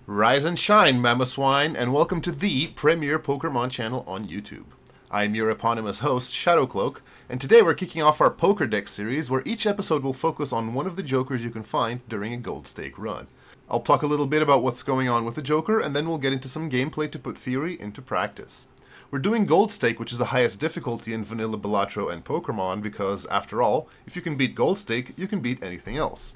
Rise and shine, Mamoswine, and welcome to the premier Pokermon channel on YouTube. I am your eponymous host, Shadowcloak, and today we're kicking off our Pokerdex series where each episode will focus on one of the jokers you can find during a gold stake run. I'll talk a little bit about what's going on with the joker, and then we'll get into some gameplay to put theory into practice. We're doing gold stake, which is the highest difficulty in vanilla Balatro and Pokermon, because, after all, if you can beat gold stake, you can beat anything else.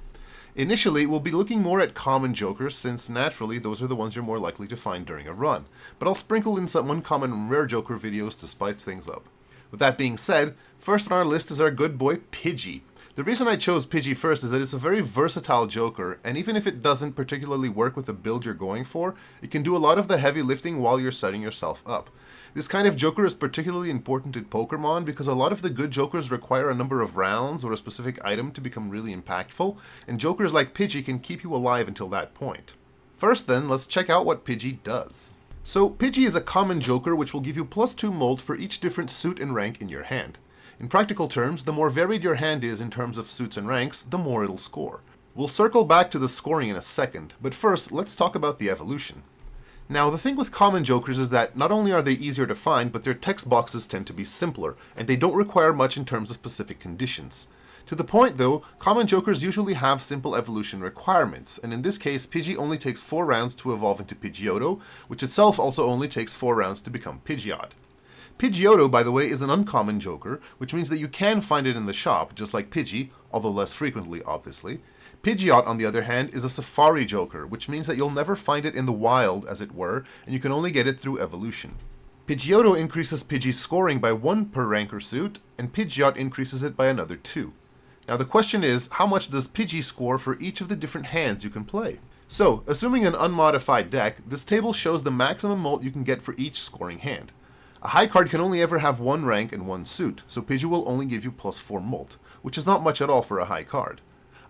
Initially, we'll be looking more at common jokers, since naturally those are the ones you're more likely to find during a run, but I'll sprinkle in some uncommon and rare joker videos to spice things up. With that being said, first on our list is our good boy Pidgey. The reason I chose Pidgey first is that it's a very versatile joker, and even if it doesn't particularly work with the build you're going for, it can do a lot of the heavy lifting while you're setting yourself up. This kind of joker is particularly important in Pokermon because a lot of the good jokers require a number of rounds or a specific item to become really impactful, and jokers like Pidgey can keep you alive until that point. First then, let's check out what Pidgey does. So, Pidgey is a common joker which will give you +2 molt for each different suit and rank in your hand. In practical terms, the more varied your hand is in terms of suits and ranks, the more it'll score. We'll circle back to the scoring in a second, but first, let's talk about the evolution. Now, the thing with common jokers is that not only are they easier to find, but their text boxes tend to be simpler, and they don't require much in terms of specific conditions. To the point though, common jokers usually have simple evolution requirements, and in this case, Pidgey only takes 4 rounds to evolve into Pidgeotto, which itself also only takes 4 rounds to become Pidgeot. Pidgeotto, by the way, is an uncommon joker, which means that you can find it in the shop, just like Pidgey, although less frequently, obviously. Pidgeot, on the other hand, is a safari joker, which means that you'll never find it in the wild, as it were, and you can only get it through evolution. Pidgeotto increases Pidgey's scoring by 1 per rank or suit, and Pidgeot increases it by another 2. Now the question is, how much does Pidgey score for each of the different hands you can play? So, assuming an unmodified deck, this table shows the maximum molt you can get for each scoring hand. A high card can only ever have 1 rank and 1 suit, so Pidgey will only give you +4 molt, which is not much at all for a high card.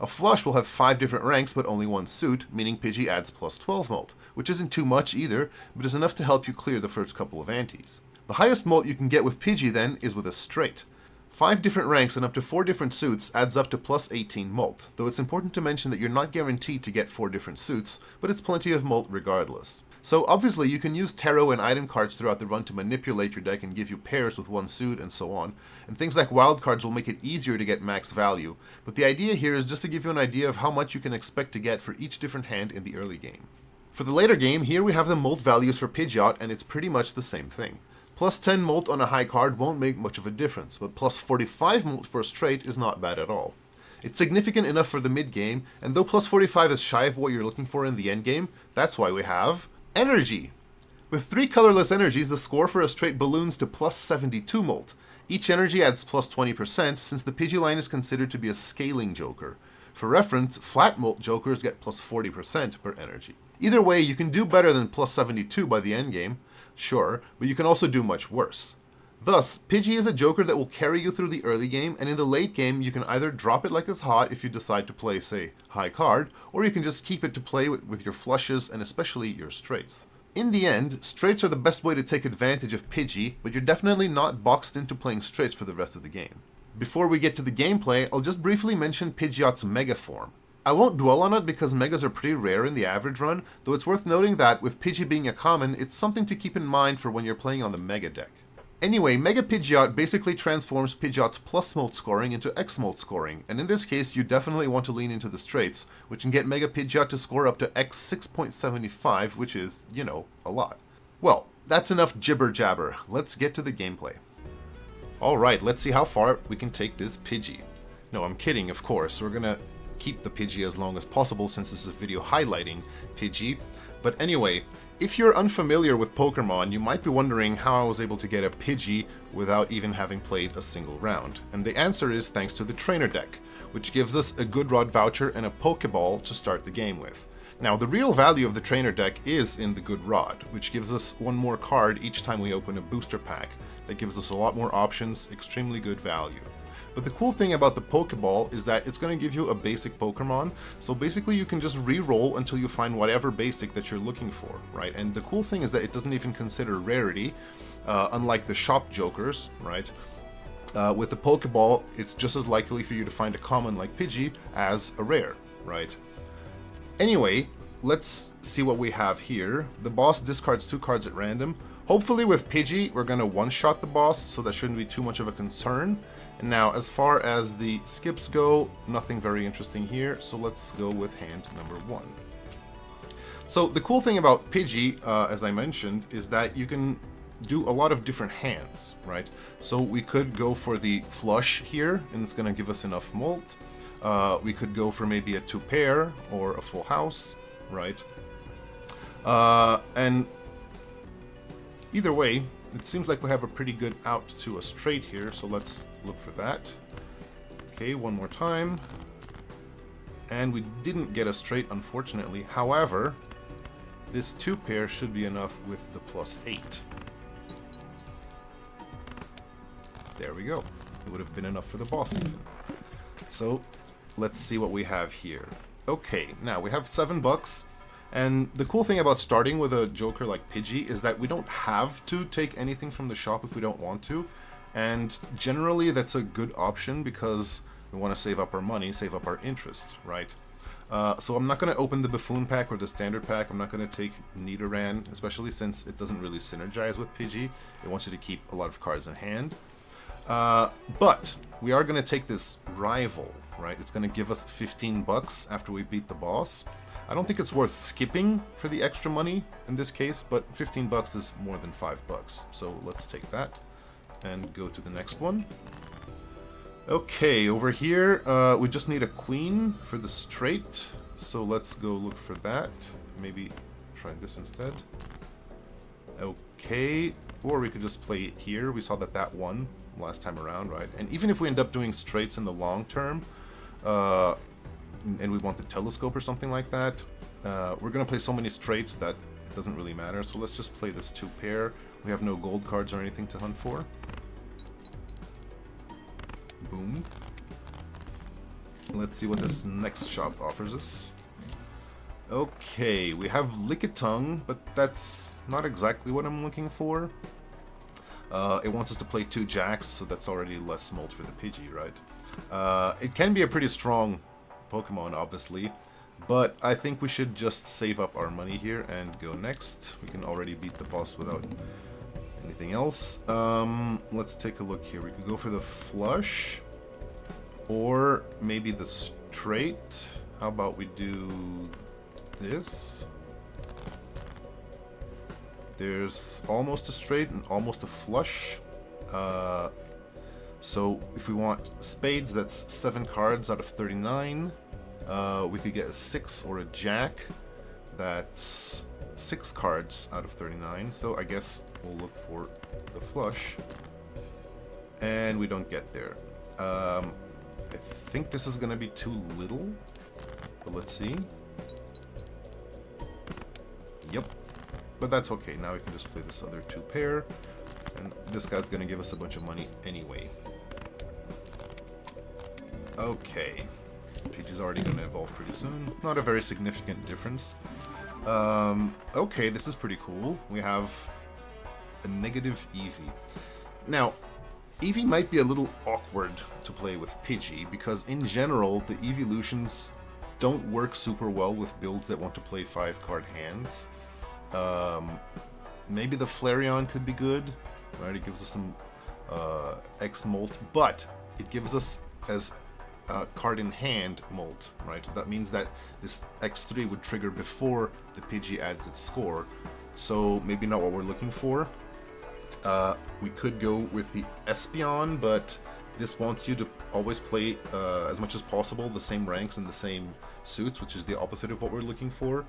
A flush will have 5 different ranks but only 1 suit, meaning Pidgey adds +12 molt, which isn't too much either, but is enough to help you clear the first couple of antes. The highest molt you can get with Pidgey then is with a straight. 5 different ranks and up to 4 different suits adds up to +18 molt, though it's important to mention that you're not guaranteed to get 4 different suits, but it's plenty of molt regardless. So obviously you can use tarot and item cards throughout the run to manipulate your deck and give you pairs with 1 suit and so on, and things like wild cards will make it easier to get max value, but the idea here is just to give you an idea of how much you can expect to get for each different hand in the early game. For the later game, here we have the molt values for Pidgeot, and it's pretty much the same thing. +10 molt on a high card won't make much of a difference, but +45 molt for a straight is not bad at all. It's significant enough for the mid game, and though +45 is shy of what you're looking for in the end game, that's why we have energy. With 3 colorless energies, the score for a straight balloons to +72 molt. Each energy adds +20% since the Pidgey line is considered to be a scaling joker. For reference, flat molt jokers get +40% per energy. Either way, you can do better than +72 by the endgame, sure, but you can also do much worse. Thus, Pidgey is a joker that will carry you through the early game, and in the late game you can either drop it like it's hot if you decide to play, say, high card, or you can just keep it to play with your flushes and especially your straights. In the end, straights are the best way to take advantage of Pidgey, but you're definitely not boxed into playing straights for the rest of the game. Before we get to the gameplay, I'll just briefly mention Pidgeot's Mega form. I won't dwell on it because Megas are pretty rare in the average run, though it's worth noting that, with Pidgey being a common, it's something to keep in mind for when you're playing on the Mega deck. Anyway, Mega Pidgeot basically transforms Pidgeot's +molt scoring into X-molt scoring, and in this case you definitely want to lean into the straights, which can get Mega Pidgeot to score up to X 6.75, which is, you know, a lot. Well, that's enough jibber jabber. Let's get to the gameplay. Alright, let's see how far we can take this Pidgey. No, I'm kidding, of course. We're gonna keep the Pidgey as long as possible since this is a video highlighting Pidgey. But anyway, if you're unfamiliar with Pokermon, you might be wondering how I was able to get a Pidgey without even having played a single round. And the answer is thanks to the trainer deck, which gives us a good rod voucher and a Pokeball to start the game with. Now, the real value of the trainer deck is in the good rod, which gives us 1 more card each time we open a booster pack. That gives us a lot more options, extremely good value. But the cool thing about the Pokeball is that it's going to give you a basic Pokémon, so basically you can just re-roll until you find whatever basic that you're looking for, right? And the cool thing is that it doesn't even consider rarity, unlike the shop jokers, right? With the Pokeball, it's just as likely for you to find a common like Pidgey as a rare, right? Anyway, let's see what we have here. The boss discards 2 cards at random. Hopefully with Pidgey, we're going to one-shot the boss, so that shouldn't be too much of a concern. And now, as far as the skips go, nothing very interesting here, so let's go with hand number 1. So the cool thing about Pidgey, as I mentioned, is that you can do a lot of different hands, right? So we could go for the flush here, and it's going to give us enough mult. We could go for maybe a 2-pair or a full house, right? And either way, it seems like we have a pretty good out to a straight here, so let's look for that. Okay, one more time. And we didn't get a straight, unfortunately. However, this 2-pair should be enough with the +8. There we go. It would have been enough for the boss even. So, let's see what we have here. Okay, now we have $7. And the cool thing about starting with a joker like Pidgey is that we don't have to take anything from the shop if we don't want to. And generally that's a good option because we want to save up our money, save up our interest, right? So I'm not going to open the Buffoon pack or the standard pack. I'm not going to take Nidoran, especially since it doesn't really synergize with Pidgey. It wants you to keep a lot of cards in hand. But we are going to take this rival, right? It's going to give us $15 after we beat the boss. I don't think it's worth skipping for the extra money in this case, but $15 is more than $5. So let's take that and go to the next one. Okay, over here, we just need a queen for the straight. So let's go look for that. Maybe try this instead. Okay, or we could just play it here. We saw that that won last time around, right? And even if we end up doing straights in the long term, and we want the telescope or something like that, we're going to play so many straights that it doesn't really matter. So let's just play this 2-pair. We have no gold cards or anything to hunt for. Boom. Let's see what this next shop offers us. Okay, we have Lickitung, but that's not exactly what I'm looking for. It wants us to play 2 jacks, so that's already less mult for the Pidgey, right? It can be a pretty strong Pokemon, obviously, but I think we should just save up our money here and go next. We can already beat the boss without anything else. Let's take a look here. We could go for the flush, or maybe the straight. How about we do this? There's almost a straight and almost a flush. So if we want spades, that's 7 cards out of 39. We could get a 6 or a jack. That's 6 cards out of 39. So I guess we'll look for the flush. And we don't get there. I think this is going to be too little. But let's see. Yep. But that's okay. Now we can just play this other 2-pair. And this guy's going to give us a bunch of money anyway. Okay. Pidgey's already going to evolve pretty soon. Not a very significant difference. Okay, this is pretty cool. We have a negative Eevee. Now, Eevee might be a little awkward to play with Pidgey, because in general, the evolutions don't work super well with builds that want to play 5-card hands. Maybe the Flareon could be good, right? It gives us some X-Molt, but it gives us as card in hand molt, right? That means that this X3 would trigger before the Pidgey adds its score, so maybe not what we're looking for. We could go with the Espeon, but this wants you to always play as much as possible the same ranks and the same suits, which is the opposite of what we're looking for.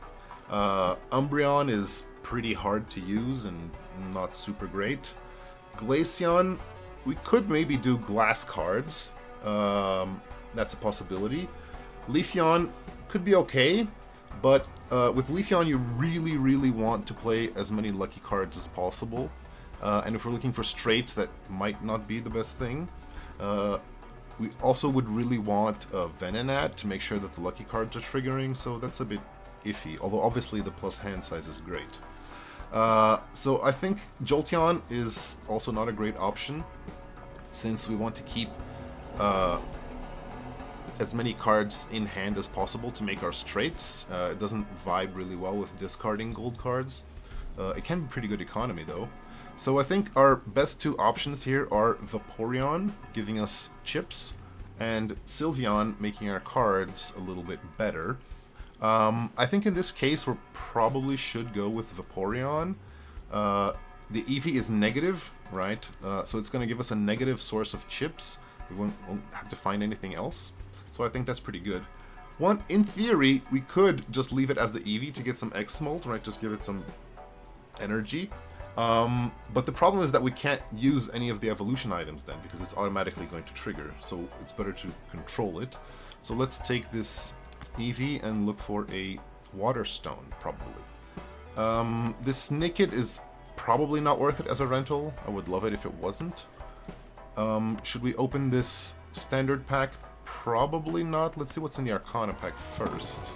Umbreon is pretty hard to use and not super great. Glaceon, we could maybe do glass cards. That's a possibility. Leafeon could be okay, but with Leafeon you really want to play as many lucky cards as possible. And if we're looking for straights, that might not be the best thing. We also would really want a Venonat to make sure that the lucky cards are triggering, so that's a bit iffy, although obviously the plus hand size is great. So I think Jolteon is also not a great option, since we want to keep as many cards in hand as possible to make our straights. It doesn't vibe really well with discarding gold cards. It can be pretty good economy though. So I think our best two options here are Vaporeon, giving us chips, and Sylveon, making our cards a little bit better. I think in this case we probably should go with Vaporeon. The EV is negative, right? So it's going to give us a negative source of chips. We won't have to find anything else. So I think that's pretty good. In theory, we could just leave it as the EV to get some X-Molt, right? Just give it some energy. But the problem is that we can't use any of the evolution items then, because it's automatically going to trigger. So it's better to control it. So let's take this Eevee and look for a water stone, probably. This Nickit is probably not worth it as a rental. I would love it if it wasn't. Should we open this standard pack? Probably not. Let's see what's in the Arcana pack first.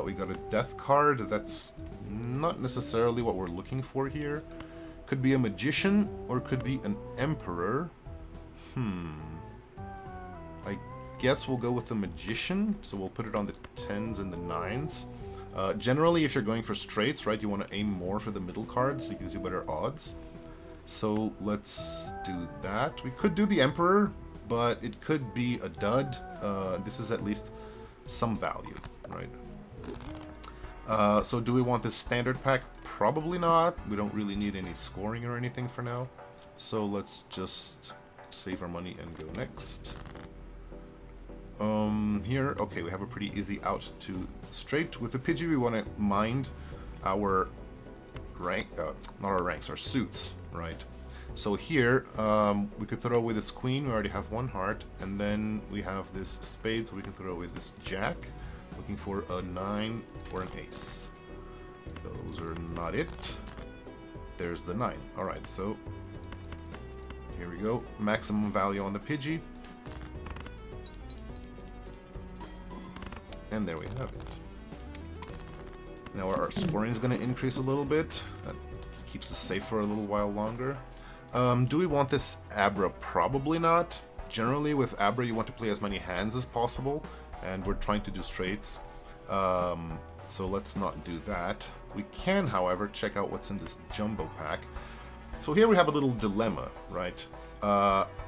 We got a death card. That's not necessarily what we're looking for here. Could be a magician or could be an emperor. I guess we'll go with the magician. So we'll put it on the 10s and the 9s. Generally, if you're going for straights, right, you want to aim more for the middle cards. It gives you better odds. So let's do that. We could do the emperor, but it could be a dud. This is at least some value, right? So do we want this standard pack? Probably not. We don't really need any scoring or anything for now. So let's just save our money and go next. Here, okay, we have a pretty easy out to straight. With the Pidgey, we want to mind our rank, not our ranks, our suits, right? So here, we could throw away this queen. We already have one heart, and then we have this spade, so we can throw away this jack. Looking for a 9 or an ace. Those are not it. There's the 9. Alright, so here we go. Maximum value on the Pidgey. And there we have it. Now our scoring is going to increase a little bit. That keeps us safe for a little while longer. Do we want this Abra? Probably not. Generally with Abra you want to play as many hands as possible, and we're trying to do straights. So let's not do that. We can, however, check out what's in this jumbo pack. So here we have a little dilemma, right?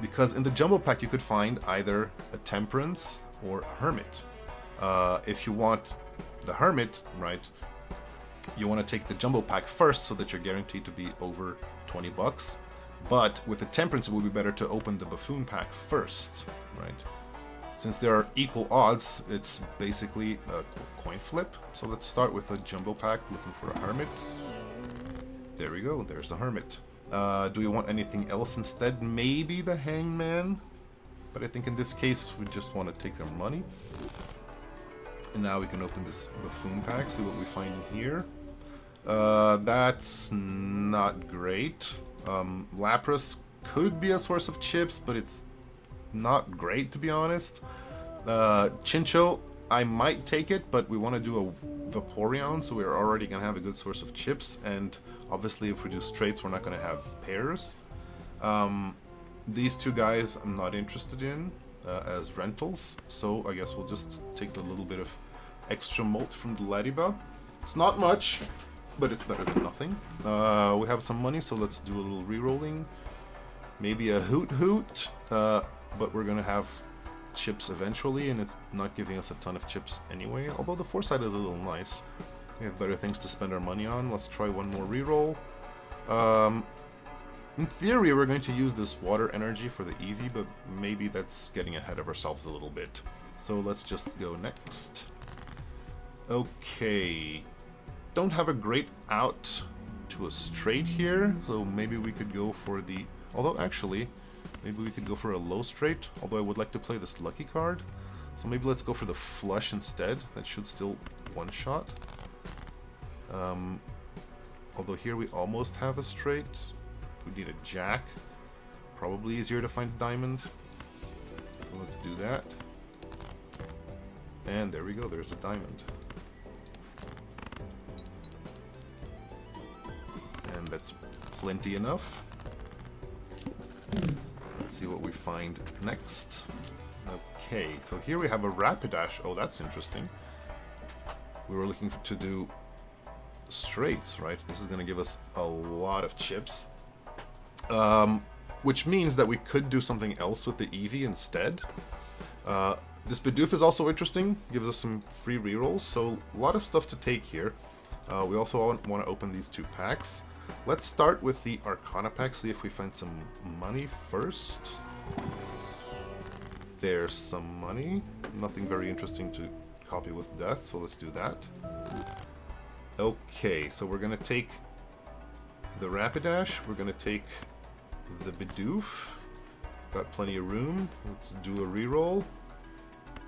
Because in the jumbo pack you could find either a Temperance or a Hermit. If you want the Hermit, right, you want to take the jumbo pack first so that you're guaranteed to be over 20 bucks. But with the Temperance it would be better to open the Buffoon pack first, right? Since there are equal odds, it's basically a coin flip. So let's start with a jumbo pack looking for a Hermit. There we go, there's the Hermit. Do we want anything else instead? Maybe the Hangman? But I think in this case we just want to take their money. And now we can open this Buffoon pack, see what we find in here. That's not great. Lapras could be a source of chips, but it's not great, to be honest. Chincho, I might take it, but we want to do a Vaporeon, so we're already going to have a good source of chips, and obviously if we do straights we're not going to have pairs. These two guys I'm not interested in as rentals, so I guess we'll just take a little bit of extra molt from the Latiba. It's not much, but it's better than nothing. We have some money, so let's do a little re-rolling. Maybe a Hoot, but we're gonna have chips eventually, and it's not giving us a ton of chips anyway, although the foresight is a little nice. We have better things to spend our money on. Let's try one more reroll. In theory we're going to use this water energy for the Eevee, but maybe that's getting ahead of ourselves a little bit. So let's just go next. Okay, don't have a great out to a straight here, so maybe we could go for the, although actually maybe we could go for a low straight, although I would like to play this lucky card. So maybe let's go for the flush instead. That should still one-shot. Although here we almost have a straight. We need a jack. Probably easier to find a diamond. So let's do that. And there we go, there's a diamond. And that's plenty enough. Let's see what we find next. Okay, so here we have a Rapidash. Oh, that's interesting. We were looking to do straights, right? This is going to give us a lot of chips. Which means that we could do something else with the Eevee instead. This Bidoof is also interesting, gives us some free rerolls, so a lot of stuff to take here. We also want to open these 2 packs. Let's start with the Arcana pack, see if we find some money first. There's some money. Nothing very interesting to copy with death, so let's do that. Okay, so we're going to take the Rapidash, we're going to take the Bidoof. Got plenty of room. Let's do a reroll.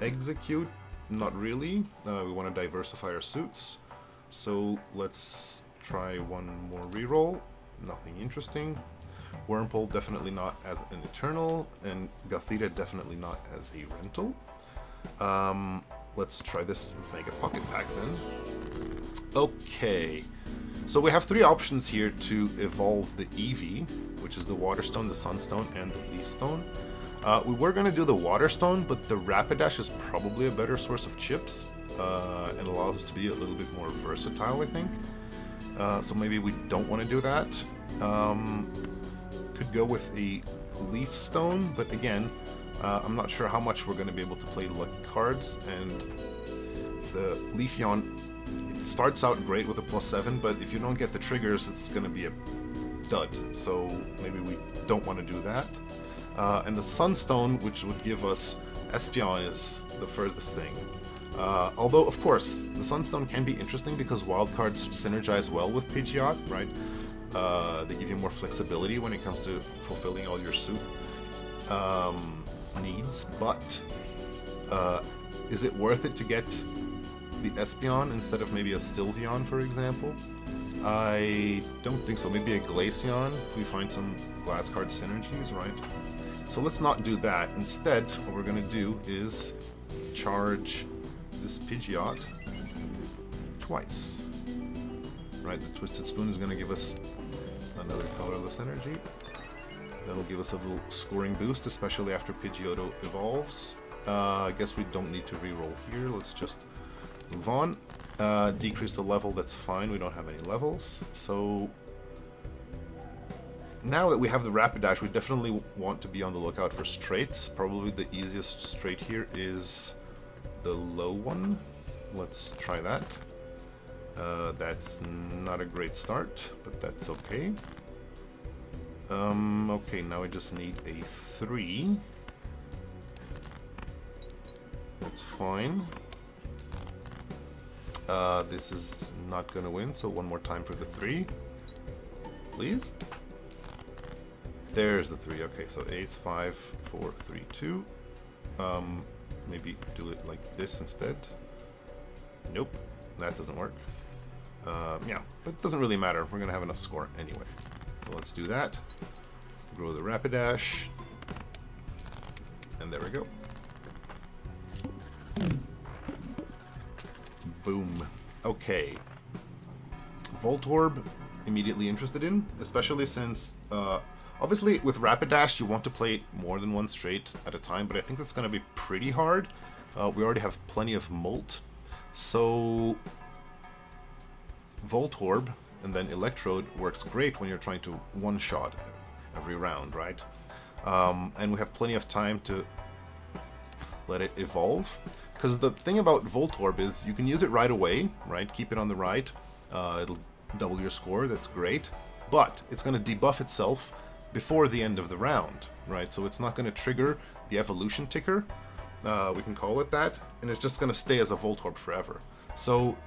Execute, not really. We want to diversify our suits. So let's try one more reroll. Nothing interesting. Wormpole definitely not as an Eternal, and Gothita definitely not as a rental. Let's try this Mega Pocket Pack then. Okay, so we have 3 options here to evolve the Eevee, which is the Water Stone, the Sunstone, and the Leaf Stone. We were going to do the Water Stone, but the Rapidash is probably a better source of chips, and allows us to be a little bit more versatile, I think. So maybe we don't want to do that. Could go with a Leaf Stone, but again, I'm not sure how much we're going to be able to play lucky cards, and the Leafeon, it starts out great with a +7, but if you don't get the triggers, it's going to be a dud, so maybe we don't want to do that. And the Sunstone, which would give us Espeon, is the furthest thing. Although, of course, the Sunstone can be interesting because wildcards synergize well with Pidgeot, right? They give you more flexibility when it comes to fulfilling all your suit needs, but is it worth it to get the Espeon instead of maybe a Sylveon, for example? I don't think so. Maybe a Glaceon if we find some glass card synergies, right? So let's not do that. Instead, what we're going to do is charge this Pidgeot twice. Right, the Twisted Spoon is going to give us another colorless energy. That'll give us a little scoring boost, especially after Pidgeotto evolves. I guess we don't need to reroll here. Let's just move on. Decrease the level, that's fine. We don't have any levels. So now that we have the Rapidash, we definitely want to be on the lookout for straights. Probably the easiest straight here is the low one. Let's try that. That's not a great start, but that's okay. Okay, now we just need a 3. That's fine. This is not gonna win, so one more time for the 3. Please. There's the 3. Okay, so Ace, 5, 4, 3, 2. Maybe do it like this instead. Nope, that doesn't work. Yeah, but it doesn't really matter. We're gonna have enough score anyway. So let's do that. Grow the Rapidash. And there we go. Boom. Okay. Voltorb, immediately interested in, especially since, obviously with Rapidash you want to play more than one straight at a time, but I think that's going to be pretty hard. We already have plenty of Molt, so Voltorb and then Electrode works great when you're trying to one-shot every round, right? And we have plenty of time to let it evolve. Because the thing about Voltorb is you can use it right away, right? Keep it on the right. It'll double your score, that's great. But it's going to debuff itself before the end of the round, right? So it's not going to trigger the evolution ticker, we can call it that, and it's just going to stay as a Voltorb forever. So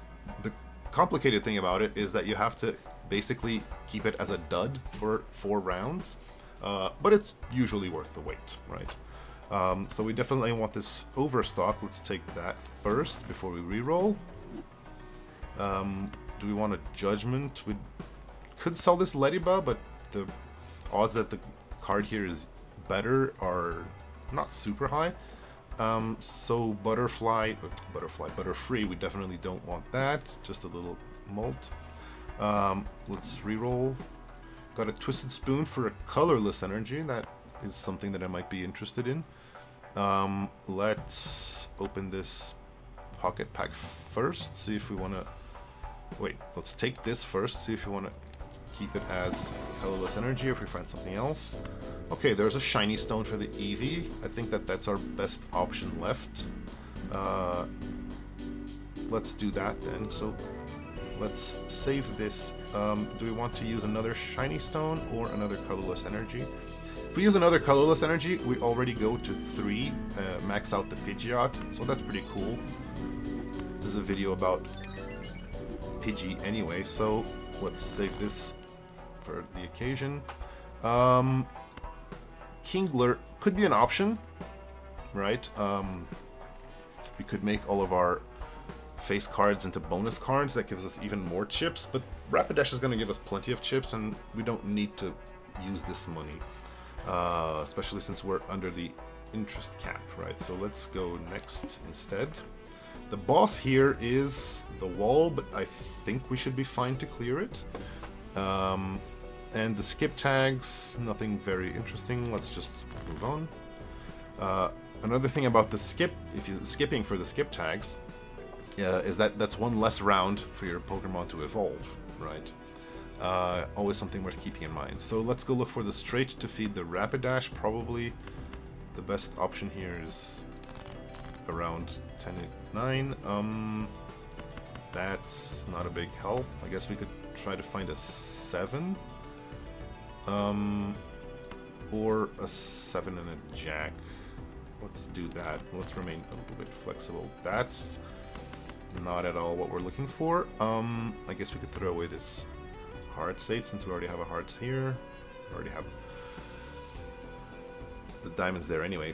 the complicated thing about it is that you have to basically keep it as a dud for 4 rounds, but it's usually worth the wait, right? So we definitely want this overstock. Let's take that first before we reroll. Do we want a Judgment? We could sell this Lediba, but the odds that the card here is better are not super high. So Butterfree, we definitely don't want that. Just a little Molt. Let's reroll. Got a Twisted Spoon for a colorless energy. That is something that I might be interested in. Let's open this pocket pack first, see if we want to... Wait, let's take this first, see if we want to keep it as colorless energy or if we find something else. Okay, there's a shiny stone for the Eevee. I think that's our best option left. Let's do that then. So let's save this. Do we want to use another shiny stone or another colorless energy? If we use another colorless energy, we already go to 3, max out the Pidgeot, so that's pretty cool. This is a video about Pidgey anyway, so let's save this for the occasion. Kingler could be an option, right? We could make all of our face cards into bonus cards. That gives us even more chips, but Rapidash is going to give us plenty of chips, and we don't need to use this money, especially since we're under the interest cap, right? So let's go next instead. The boss here is the wall, but I think we should be fine to clear it. And the skip tags, nothing very interesting. Let's just move on. Another thing about the skipping for the skip tags is that's one less round for your Pokemon to evolve, right? Always something worth keeping in mind. So let's go look for the straight to feed the Rapidash. Probably the best option here is around 10 and 9. That's not a big help. I guess we could try to find a 7. Or a 7 and a Jack. Let's do that. Let's remain a little bit flexible. That's not at all what we're looking for. I guess we could throw away this Heart State since we already have a Hearts here. We already have the diamonds there anyway.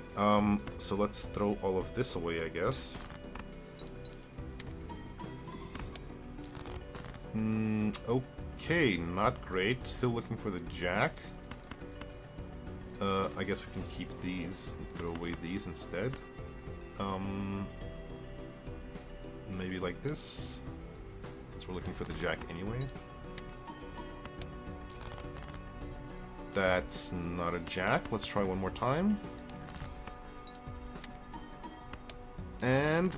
So let's throw all of this away, I guess. Okay, not great. Still looking for the Jack. I guess we can keep these and throw away these instead. Maybe like this, since we're looking for the Jack anyway. That's not a Jack. Let's try one more time. And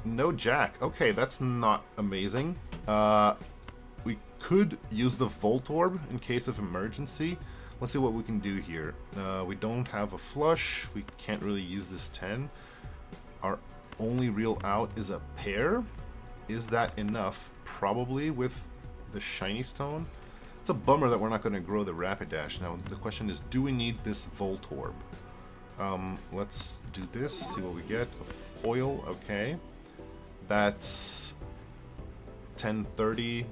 no Jack. Okay, that's not amazing. We could use the Volt Orb in case of emergency. Let's see what we can do here. We don't have a flush. We can't really use this 10. Our only real out is a pair. Is that enough? Probably with the shiny stone. It's a bummer that we're not going to grow the Rapidash. Now the question is, do we need this Volt Orb? Let's do this, see what we get. A foil, okay. That's 10, 30,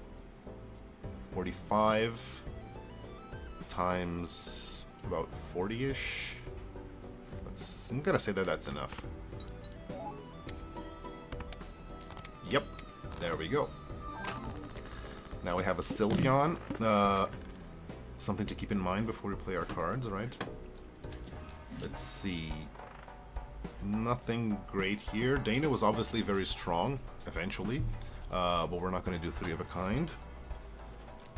45 times about 40-ish. I'm gonna say that that's enough. Yep, there we go. Now we have a Sylveon. Something to keep in mind before we play our cards, right? Let's see. Nothing great here. Dana was obviously very strong, eventually. But we're not going to do 3 of a kind.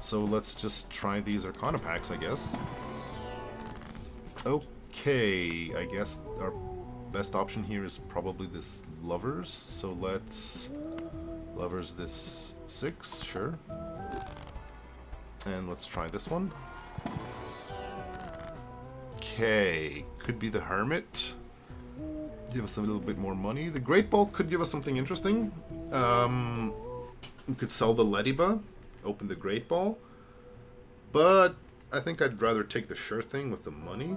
So let's just try these Arcana packs, I guess. Okay, I guess our best option here is probably this Lovers. So let's Lovers this 6, sure. And let's try this one. Okay, could be the Hermit. Give us a little bit more money. The Great Ball could give us something interesting. We could sell the Lediba, open the Great Ball. But I think I'd rather take the sure thing with the money.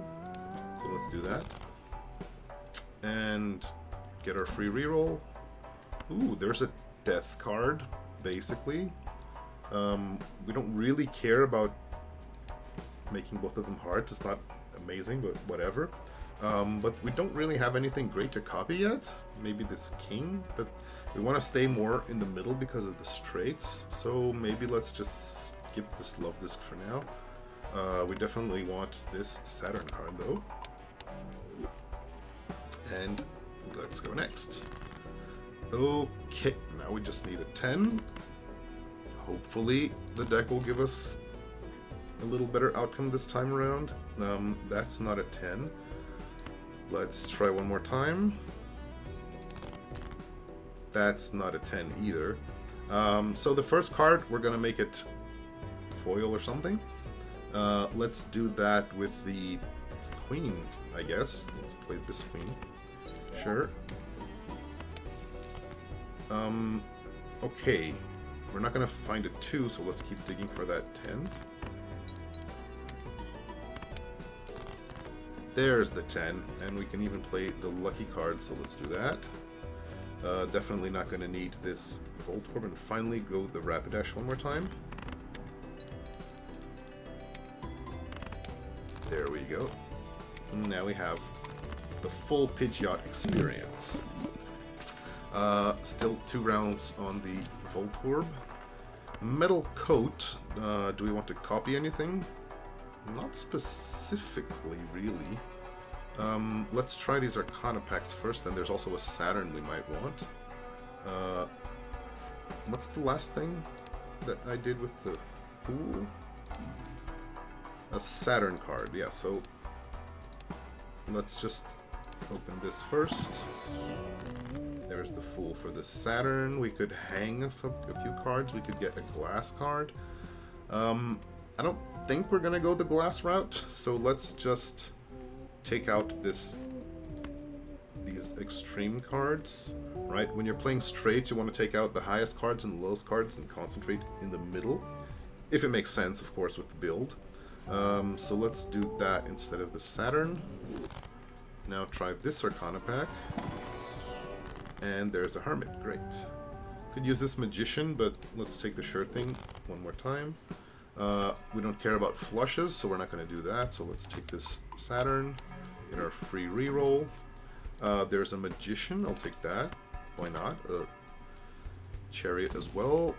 So let's do that. And get our free reroll. Ooh, there's a death card, basically. We don't really care about making both of them hearts. It's not amazing, but whatever. But we don't really have anything great to copy yet. Maybe this king, but we want to stay more in the middle because of the straights. So maybe let's just skip this Love Disc for now. We definitely want this Saturn card though. And let's go next. Okay, now we just need a 10. Hopefully the deck will give us a little better outcome this time around. That's not a 10. Let's try one more time. That's not a 10 either. So the first card, we're going to make it foil or something. Let's do that with the queen, I guess. Let's play this queen. Sure. Okay. We're not going to find a 2, so let's keep digging for that 10. There's the 10, and we can even play the lucky card, so let's do that. Definitely not going to need this Voltorb, and finally go the Rapidash one more time. There we go. Now we have the full Pidgeot experience. Still 2 rounds on the Voltorb. Metal Coat, do we want to copy anything? Not specifically, really. Let's try these Arcana packs first, then there's also a Saturn we might want. What's the last thing that I did with the Fool? A Saturn card, yeah, so let's just open this first. There's the Fool for the Saturn. We could hang a few cards. We could get a glass card. I don't think we're going to go the glass route, so let's just take out these extreme cards, right? When you're playing straight, you want to take out the highest cards and the lowest cards and concentrate in the middle, if it makes sense, of course, with the build. So let's do that instead of the Saturn. Now try this Arcana pack. And there's a Hermit, great. Could use this Magician, but let's take the sure thing one more time. We don't care about flushes, so we're not going to do that. So let's take this Saturn, get our free reroll. There's a Magician, I'll take that. Why not? Chariot as well.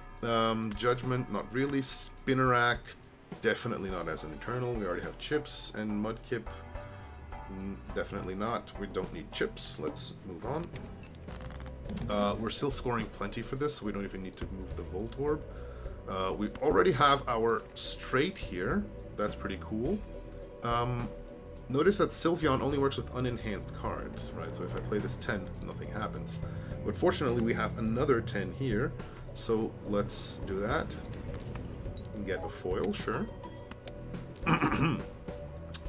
Judgment, not really. Spinnerack, definitely not as an Eternal. We already have Chips, and Mudkip, definitely not. We don't need Chips. Let's move on. We're still scoring plenty for this, so we don't even need to move the Voltorb. We already have our straight here. That's pretty cool. Notice that Sylveon only works with unenhanced cards, right? So if I play this 10, nothing happens. But fortunately, we have another 10 here, so let's do that. And get a foil, sure.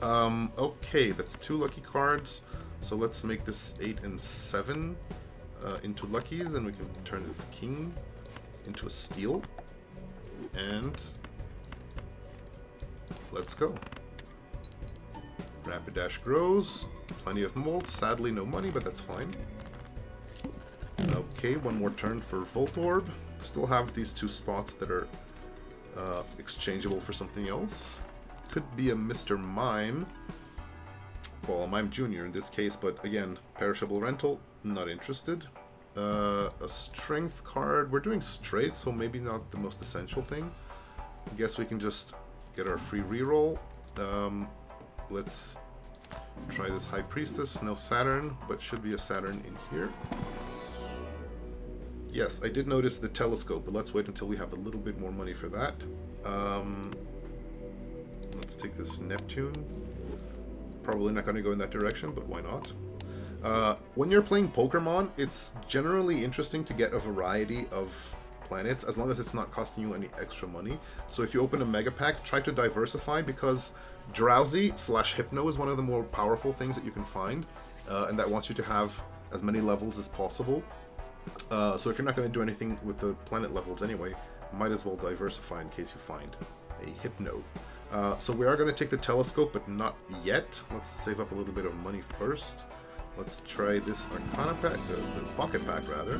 Okay, that's 2 lucky cards. So let's make this 8 and 7 into luckies, and we can turn this king into a steal. And let's go. Rapidash grows. Plenty of mold. Sadly, no money, but that's fine. Okay, one more turn for Voltorb. Still have these 2 spots that are exchangeable for something else. Could be a Mr. Mime. Well, a Mime Jr. in this case, but again, perishable rental, not interested. A strength card. We're doing straight, so maybe not the most essential thing. I guess we can just get our free reroll. Let's try this High Priestess. No Saturn, but should be a Saturn in here. Yes, I did notice the telescope, but let's wait until we have a little bit more money for that. Let's take this Neptune. Probably not going to go in that direction, but why not? When you're playing Pokermon, it's generally interesting to get a variety of planets, as long as it's not costing you any extra money. So if you open a Mega Pack, try to diversify, because Drowsy/Hypno is one of the more powerful things that you can find, and that wants you to have as many levels as possible. So if you're not going to do anything with the planet levels anyway, might as well diversify in case you find a Hypno. So we are going to take the telescope, but not yet. Let's save up a little bit of money first. Let's try this Arcana pack, the Pocket Pack rather.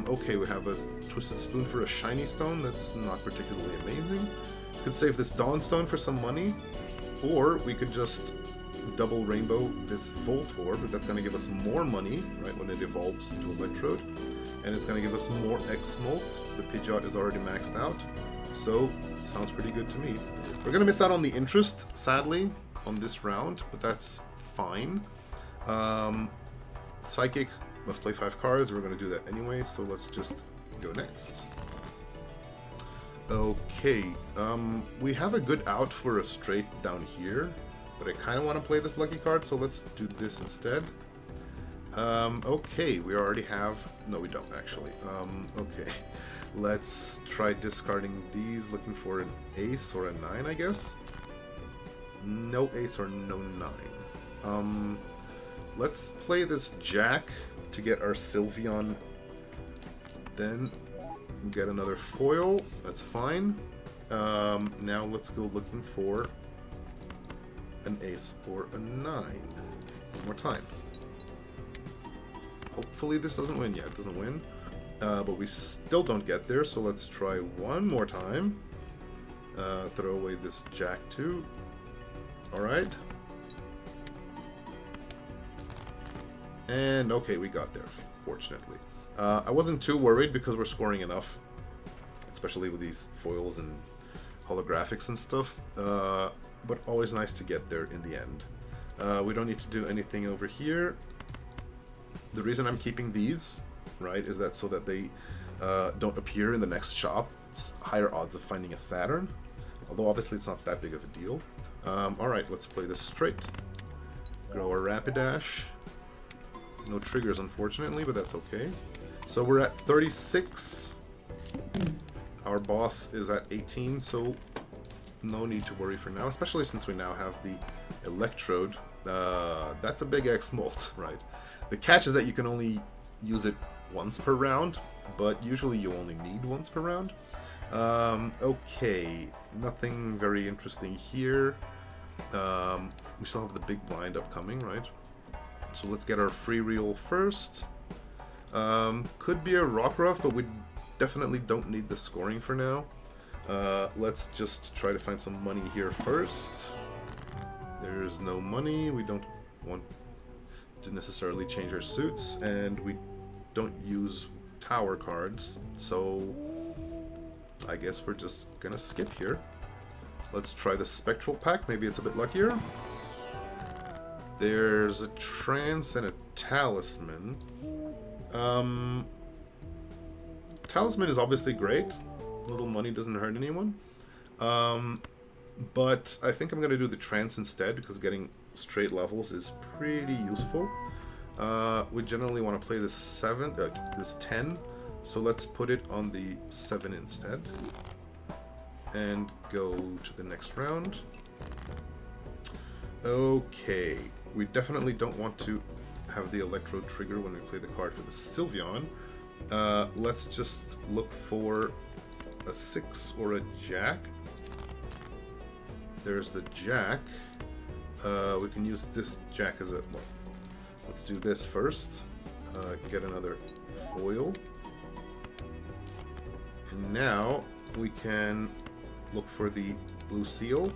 Okay, we have a Twisted Spoon for a shiny stone. That's not particularly amazing. Could save this Dawn Stone for some money, or we could just double rainbow this Voltorb. That's going to give us more money, right, when it evolves into Electrode. And it's going to give us more X-Molt. The Pidgeot is already maxed out, so sounds pretty good to me. We're going to miss out on the interest, sadly, on this round, but that's fine. Psychic must play 5 cards. We're going to do that anyway, so let's just go next. Okay, we have a good out for a straight down here. but I kind of want to play this lucky card, so let's do this instead. Okay, we already have... No, we don't, actually. Okay. Let's try discarding these, looking for an ace or a 9, I guess. No ace or no 9. Let's play this jack to get our Sylveon. Then get another foil. That's fine. Now let's go looking for an ace or a 9. One more time. Hopefully this doesn't win. Yeah, it doesn't win. But we still don't get there, so let's try one more time. Throw away this jack too. Alright. And okay, we got there, fortunately. I wasn't too worried because we're scoring enough, especially with these foils and holographics and stuff. But always nice to get there in the end. We don't need to do anything over here. The reason I'm keeping these, right, is that so that they don't appear in the next shop. It's higher odds of finding a Saturn, although obviously it's not that big of a deal. Alright, let's play this straight. Grow our Rapidash. No triggers, unfortunately, but that's okay. So we're at 36. Our boss is at 18, so no need to worry for now, especially since we now have the Electrode. That's a big X molt, right? The catch is that you can only use it once per round, but usually you only need once per round. Okay, nothing very interesting here. We still have the big blind upcoming, right? So let's get our free reel first. Could be a Rockruff, but we definitely don't need the scoring for now. Let's just try to find some money here first. There's no money. We don't want to necessarily change our suits, and we don't use tower cards, so I guess we're just gonna skip here. Let's try the Spectral Pack. Maybe it's a bit luckier. There's a Trance and a Talisman. Talisman is obviously great. A little money doesn't hurt anyone. But I think I'm going to do the Trance instead, because getting straight levels is pretty useful. We generally want to play this 10, so let's put it on the 7 instead. And go to the next round. Okay, we definitely don't want to have the Electrode trigger when we play the card for the Sylveon. Let's just look for a 6 or a Jack. There's the Jack. We can use this Jack as a... Well, let's do this first. Get another foil. And now we can look for the blue seal.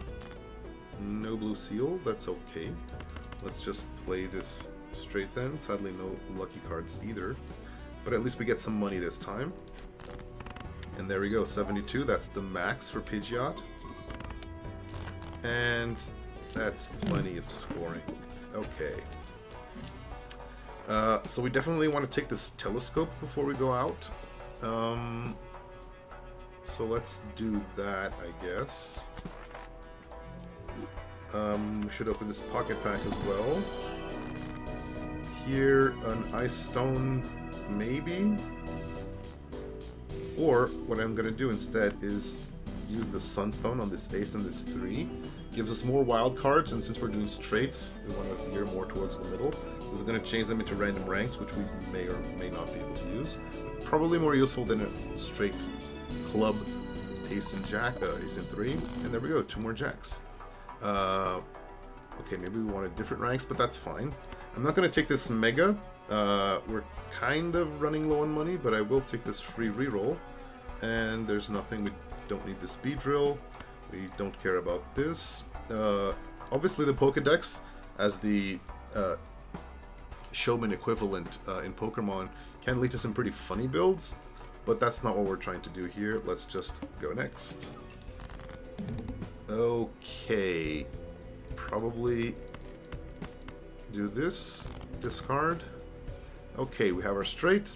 No blue seal, that's okay. Let's just play this straight then. Sadly, no lucky cards either. But at least we get some money this time. And there we go, 72. That's the max for Pidgey. And that's plenty of scoring. Okay. So we definitely want to take this telescope before we go out. So let's do that, I guess. We should open this pocket pack as well. Here, an Ice Stone, maybe? Or, what I'm going to do instead is use the Sunstone on this ace and this 3. Gives us more wild cards, and since we're doing straights, we want to veer more towards the middle. This is going to change them into random ranks, which we may or may not be able to use. Probably more useful than a straight club ace and jack, ace and 3. And there we go, 2 more jacks. Okay, maybe we wanted different ranks, but that's fine. I'm not going to take this Mega. We're kind of running low on money, but I will take this free reroll. And there's nothing. We don't need the speed drill. We don't care about this. Obviously, the Pokédex, as the showman equivalent in Pokémon, can lead to some pretty funny builds, but that's not what we're trying to do here. Let's just go next. Okay, probably do this, discard. Okay, we have our straight.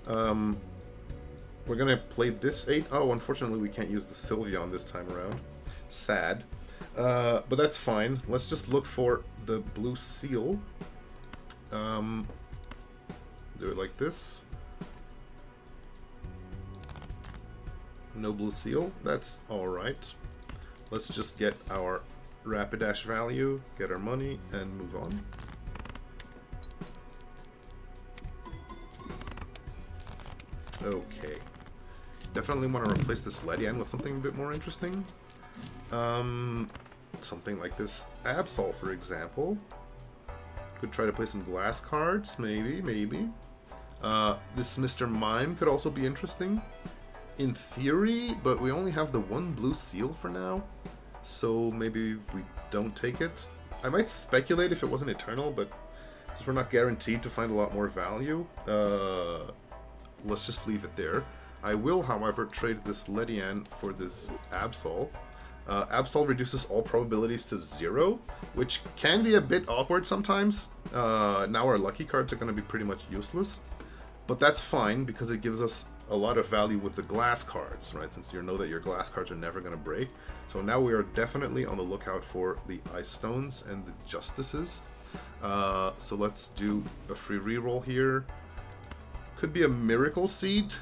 We're gonna play this 8. Oh, unfortunately we can't use the Sylveon this time around. Sad. But that's fine. Let's just look for the blue seal. Do it like this. No blue seal. That's alright. Let's just get our Rapidash value, get our money, and move on. Okay. Definitely want to replace this Ledian with something a bit more interesting. Something like this Absol, for example. Could try to play some glass cards, maybe. This Mr. Mime could also be interesting. In theory, but we only have the one blue seal for now, so maybe we don't take it. I might speculate if it wasn't Eternal, but since we're not guaranteed to find a lot more value, let's just leave it there. I will, however, trade this Ledian for this Absol. Absol reduces all probabilities to 0, which can be a bit awkward sometimes. Now our lucky cards are going to be pretty much useless, but that's fine because it gives us a lot of value with the glass cards, right? Since you know that your glass cards are never going to break. So now we are definitely on the lookout for the Ice Stones and the Justices. So let's do a free reroll here. Could be a Miracle Seed.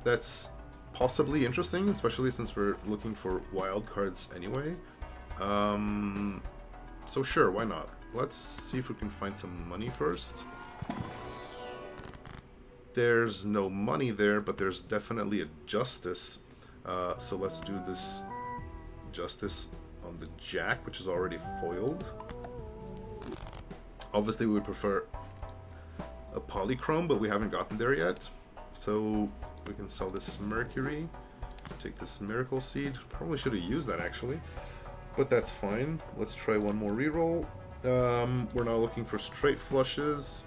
That's possibly interesting, especially since we're looking for wild cards anyway. So sure, why not? Let's see if we can find some money first. There's no money there, but there's definitely a Justice. So let's do this Justice on the Jack, which is already foiled. Obviously, we would prefer a Polychrome, but we haven't gotten there yet. So we can sell this Mercury, take this Miracle Seed. Probably should have used that, actually. But that's fine. Let's try one more reroll. We're now looking for straight flushes.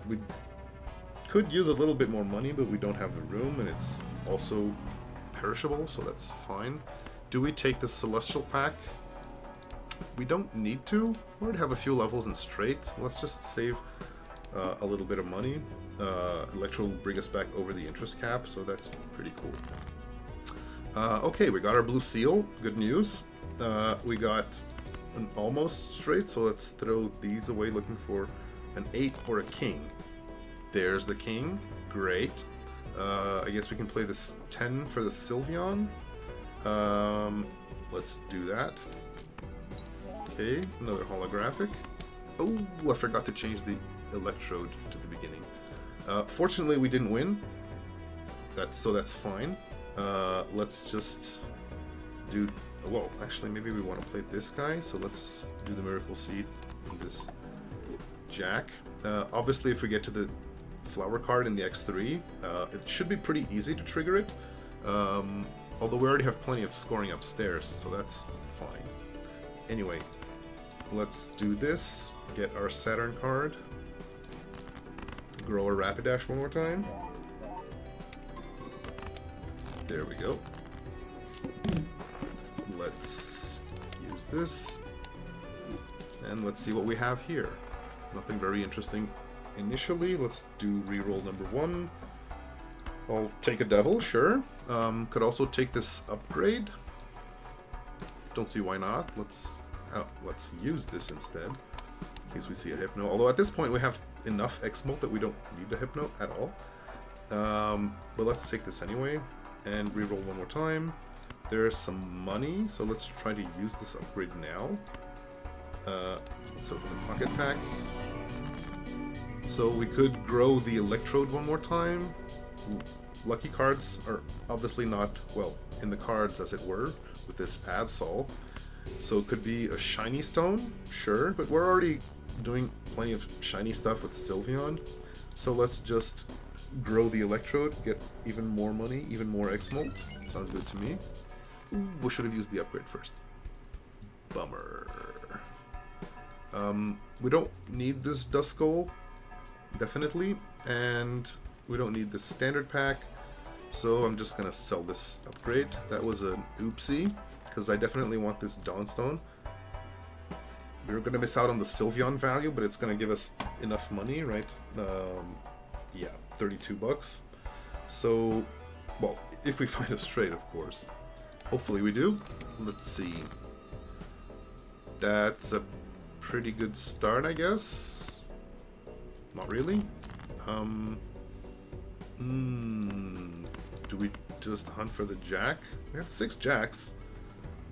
We could use a little bit more money, but we don't have the room, and it's also perishable, so that's fine. Do we take the Celestial Pack? We don't need to. We already have a few levels in straight. Let's just save a little bit of money. Electro will bring us back over the interest cap, so that's pretty cool. Okay, we got our blue seal. Good news. We got an almost straight, so let's throw these away looking for an 8 or a king. There's the king. Great. I guess we can play this 10 for the Sylveon. Let's do that. Okay, another holographic. Oh, I forgot to change the electrode to the beginning. Fortunately, we didn't win. That's fine. Let's just do... Well, actually, maybe we want to play this guy. So let's do the Miracle Seed in this Jack. Obviously, if we get to the flower card in the X3, it should be pretty easy to trigger it. Although we already have plenty of scoring upstairs, so that's fine. Anyway, let's do this. Get our Saturn card. Grow a Rapidash one more time. There we go. Let's use this. And let's see what we have here. Nothing very interesting initially. Let's do reroll number 1. I'll take a Devil, sure. Could also take this upgrade. Don't see why not. Let's use this instead, in case we see a Hypno. Although at this point we have enough X-Molt that we don't need a Hypno at all. But let's take this anyway and reroll one more time. There's some money, so let's try to use this upgrade now. Let's open the pocket pack. So we could grow the Electrode one more time. Lucky cards are obviously not, well, in the cards as it were, with this Absol. So it could be a Shiny Stone, sure, but we're already doing plenty of shiny stuff with Sylveon. So let's just grow the Electrode, get even more money, even more X-Molt. Sounds good to me. Ooh, we should have used the upgrade first. Bummer. We don't need this Duskull, definitely, and we don't need this standard pack, so I'm just gonna sell this upgrade. That was an oopsie, because I definitely want this Dawnstone. We're gonna miss out on the Sylveon value, but it's gonna give us enough money, right? Yeah, 32 bucks. So, well, if we find a straight, of course. Hopefully we do. Let's see. That's a pretty good start, I guess. Not really. Do we just hunt for the jack? We have 6 jacks.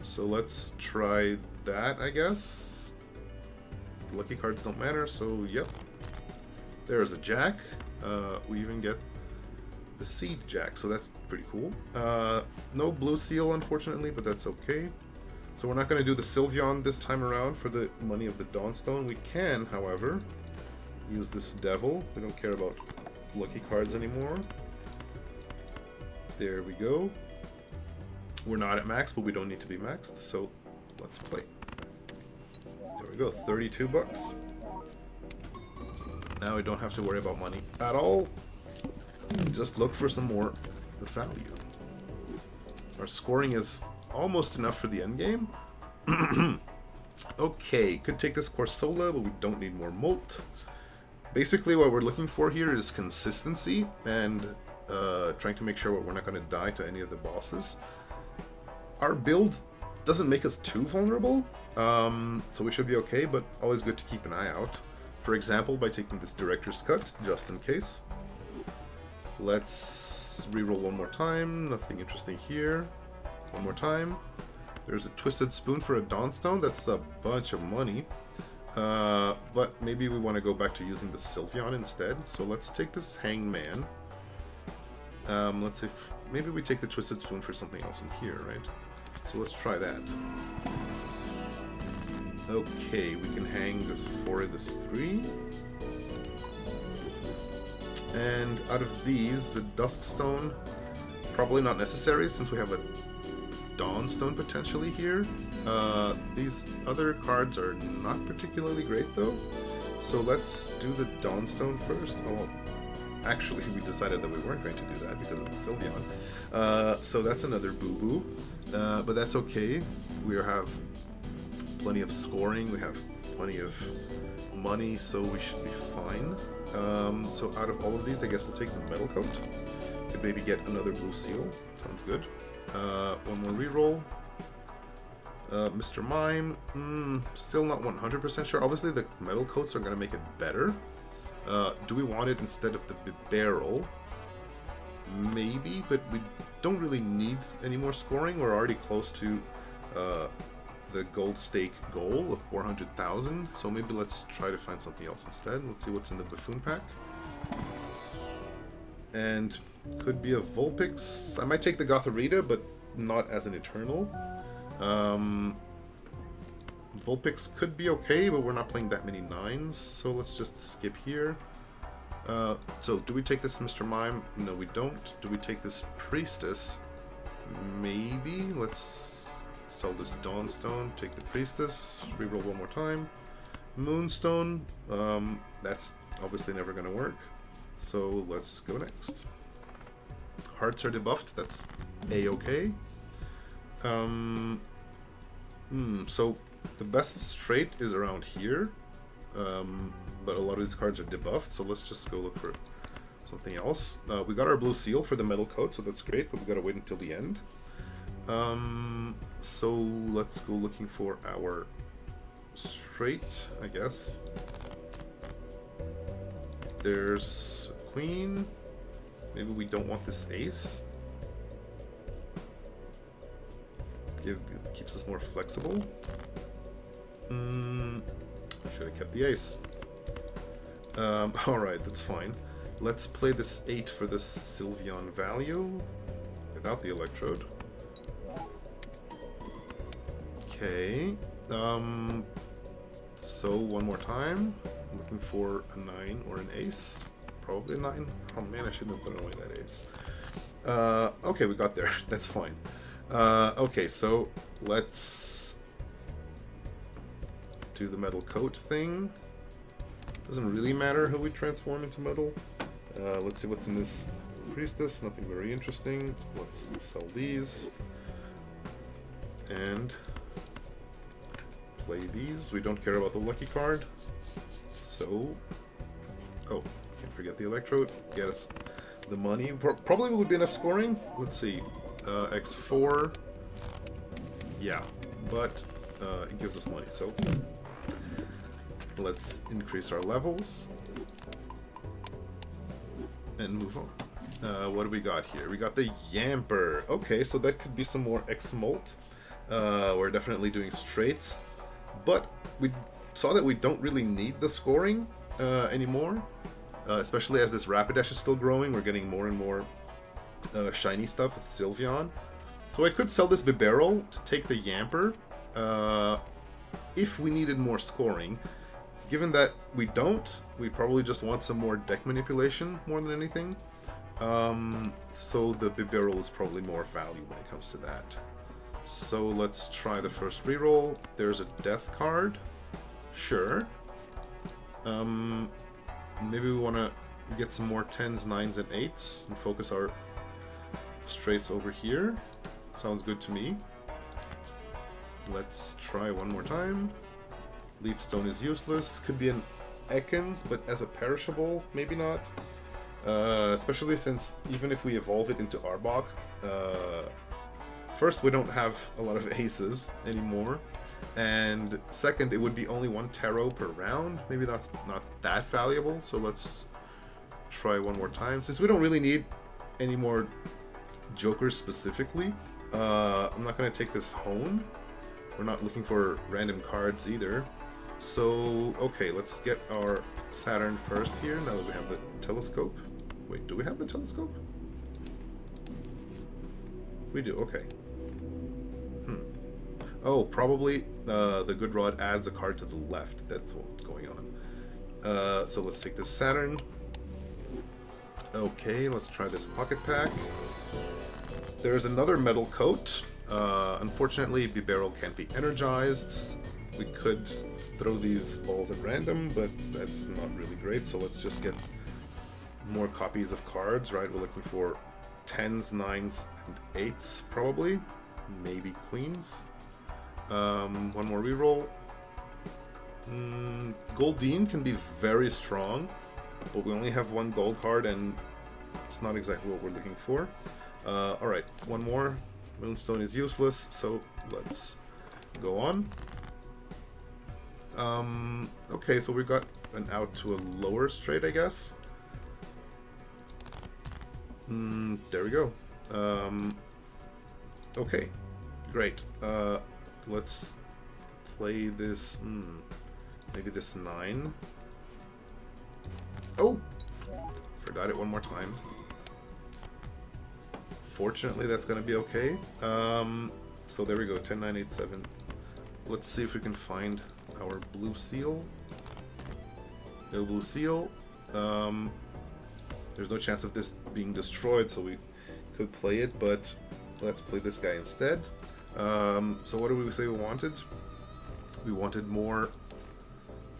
So let's try that, I guess. Lucky cards don't matter, so yep. There's a jack. We even get the seed jack, so that's pretty cool. No blue seal, unfortunately, but that's okay. So we're not going to do the Sylveon this time around for the money of the Dawnstone. We can, however, use this Devil. We don't care about lucky cards anymore. There we go. We're not at max, but we don't need to be maxed, so let's play. There we go, 32 bucks. Now we don't have to worry about money at all. Just look for some more value. Our scoring is almost enough for the end game. Okay, could take this Corsola, but we don't need more Molt. Basically what we're looking for here is consistency and trying to make sure we're not going to die to any of the bosses. Our build doesn't make us too vulnerable, so we should be okay, but always good to keep an eye out. For example, by taking this Director's Cut, just in case. Let's reroll one more time, nothing interesting here. One more time. There's a Twisted Spoon for a Dawnstone, that's a bunch of money. But maybe we want to go back to using the Sylveon instead, so let's take this Hangman. Let's see if maybe we take the Twisted Spoon for something else in here, right? So let's try that. Okay, we can hang this 4, this 3. And out of these, the Duskstone, probably not necessary since we have a Dawnstone potentially here. These other cards are not particularly great though. So let's do the Dawnstone first. Oh, actually we decided that we weren't going to do that because of the Sylveon. So that's another boo-boo. But that's okay. We have plenty of scoring, we have plenty of money, so we should be fine. So out of all of these, I guess we'll take the Metal Coat. Could maybe get another blue seal. Sounds good. One more reroll. Mr. Mime, still not 100% sure. Obviously the Metal Coats are going to make it better. Do we want it instead of the barrel? Maybe, but we don't really need any more scoring. We're already close to the gold stake goal of 400,000, so maybe let's try to find something else instead. Let's see what's in the Buffoon pack. And could be a Vulpix. I might take the Gotharita, but not as an Eternal. Vulpix could be okay, but we're not playing that many 9s, so let's just skip here. So do we take this Mr. Mime? No, we don't. Do we take this Priestess? Maybe. Let's sell this Dawnstone, take the Priestess, reroll one more time. Moonstone, that's obviously never going to work, so let's go next. Hearts are debuffed, that's a-okay. So the best straight is around here, but a lot of these cards are debuffed, so let's just go look for something else. We got our blue seal for the Metal Coat, so that's great, but we gotta wait until the end. So let's go looking for our straight, I guess. There's a queen. Maybe we don't want this ace. Keeps us more flexible. Should have kept the ace. Alright, that's fine. Let's play this 8 for the Sylveon value without the Electrode. Okay, so one more time, looking for a 9 or an ace, probably a 9, oh man, I shouldn't have put away that ace. Okay, we got there, that's fine. Okay, so let's do the Metal Coat thing. Doesn't really matter who we transform into metal. Let's see what's in this Priestess, nothing very interesting. Let's sell these. And play these. We don't care about the lucky card. So, oh, can't forget the Electrode. Get us the money. Probably would be enough scoring. Let's see. X4. Yeah, but it gives us money. So let's increase our levels and move on. What do we got here? We got the Yamper. Okay, so that could be some more X-Molt. We're definitely doing straights, but we saw that we don't really need the scoring anymore, especially as this Rapidash is still growing. We're getting more and more shiny stuff with Sylveon. So I could sell this Bibarel to take the Yamper if we needed more scoring. Given that we don't, we probably just want some more deck manipulation more than anything. So the Bibarel is probably more value when it comes to that. So let's try the first reroll. There's a death card. Sure. Maybe we want to get some more 10s, 9s, and 8s and focus our straights over here. Sounds good to me. Let's try one more time. Leaf Stone is useless. Could be an Ekans, but as a perishable, maybe not. Especially since even if we evolve it into Arbok, first, we don't have a lot of aces anymore. And second, it would be only one Taro per round. Maybe that's not that valuable. So let's try one more time. Since we don't really need any more Jokers specifically, I'm not going to take this home. We're not looking for random cards either. So, okay, let's get our Saturn first here, now that we have the telescope. Wait, do we have the telescope? We do, okay. Oh, probably the Good Rod adds a card to the left. That's what's going on. So let's take this Saturn. Okay, let's try this Pocket Pack. There's another Metal Coat. Unfortunately, Bibarel can't be energized. We could throw these balls at random, but that's not really great. So let's just get more copies of cards, right? We're looking for 10s, 9s, and 8s, probably. Maybe queens. One more reroll. Goldeen can be very strong, but we only have one gold card, and it's not exactly what we're looking for. Alright, one more. Moonstone is useless, so let's go on. Okay, so we've got an out to a lower straight, I guess. There we go. Okay, great. Let's play this, maybe this 9. Oh! Forgot it one more time. Fortunately, that's gonna be okay. So there we go, 10, 9, 8, 7. Let's see if we can find our blue seal. No blue seal. There's no chance of this being destroyed, so we could play it, but let's play this guy instead. So what did we say we wanted? We wanted more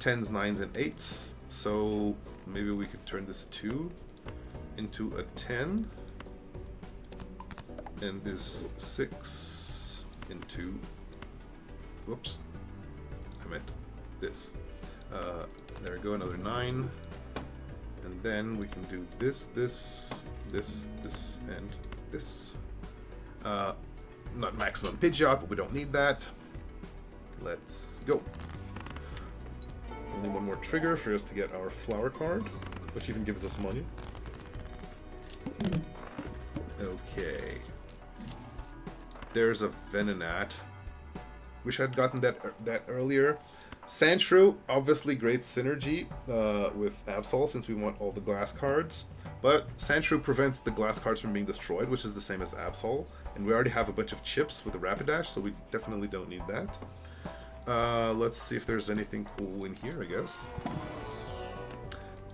10s, 9s, and 8s. So maybe we could turn this 2 into a 10. And this 6 into... Whoops. I meant this. There we go, another 9. And then we can do this, and this. Not maximum Pidgey, but we don't need that. Let's go. Only one more trigger for us to get our flower card, which even gives us money. Okay. There's a Venonat. Wish I'd gotten that earlier. Sandshrew, obviously great synergy with Absol since we want all the glass cards. But Sandshrew prevents the glass cards from being destroyed, which is the same as Absol. And we already have a bunch of chips with the Rapidash, so we definitely don't need that. Let's see if there's anything cool in here, I guess.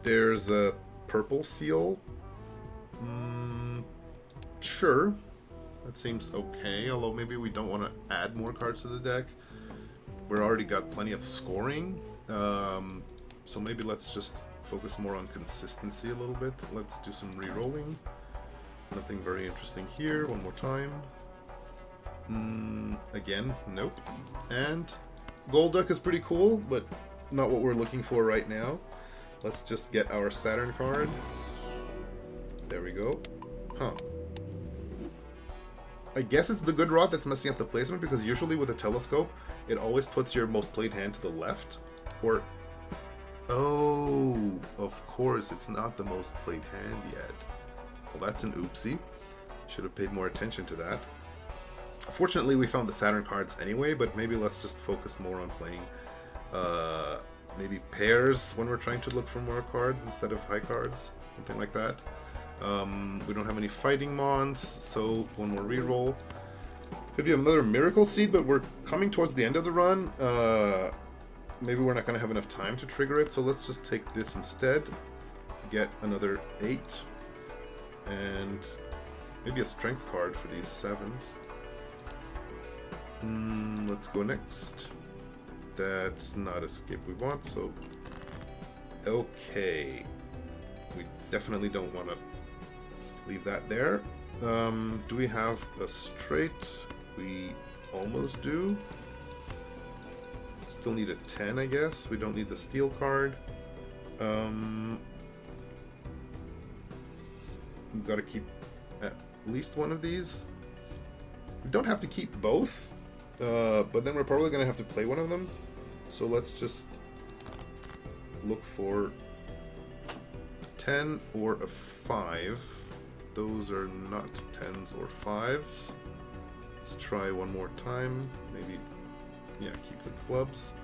There's a purple seal. Sure. That seems okay, although maybe we don't want to add more cards to the deck. We've already got plenty of scoring. So maybe let's just focus more on consistency a little bit. Let's do some re-rolling. Nothing very interesting here. One more time. Again, nope. And Golduck is pretty cool, but not what we're looking for right now. Let's just get our Saturn card. There we go. Huh. I guess it's the good rod that's messing up the placement, because usually with a telescope, it always puts your most played hand to the left. Or... oh, of course, it's not the most played hand yet. Well, that's an oopsie. Should have paid more attention to that. Fortunately, we found the Saturn cards anyway, but maybe let's just focus more on playing maybe pairs when we're trying to look for more cards instead of high cards, something like that. We don't have any fighting mons, so one more reroll. Could be another Miracle Seed, but we're coming towards the end of the run. Maybe we're not going to have enough time to trigger it, so let's just take this instead. Get another 8. And maybe a Strength card for these 7s. Let's go next. That's not a skip we want, so... okay. We definitely don't want to leave that there. Do we have a straight? We almost do. Still need a 10, I guess. We don't need the steel card. We've got to keep at least one of these. We don't have to keep both, but then we're probably going to have to play one of them. So let's just look for 10 or a 5. Those are not 10s or 5s. Let's try one more time. Maybe, yeah, keep the clubs.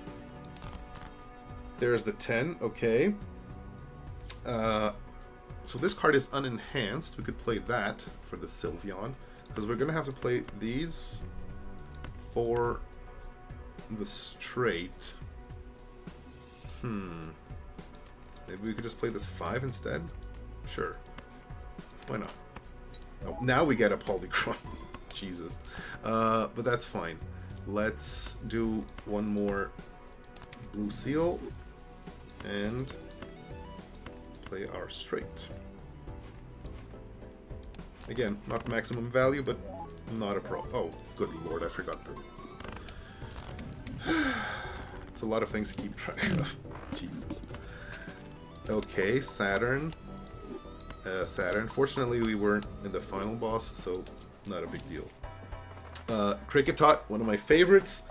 There's the 10, okay. So this card is unenhanced. We could play that for the Sylveon, because we're going to have to play these for the straight. Maybe we could just play this 5 instead? Sure. Why not? Oh, now we get a Polychron. Jesus. But that's fine. Let's do one more blue seal and play our straight. Again, not maximum value, but not a pro. Oh, good lord, I forgot that. It's a lot of things to keep track of. Jesus. Okay, Saturn. Saturn. Fortunately, we weren't in the final boss, so not a big deal. Kricketot, one of my favorites,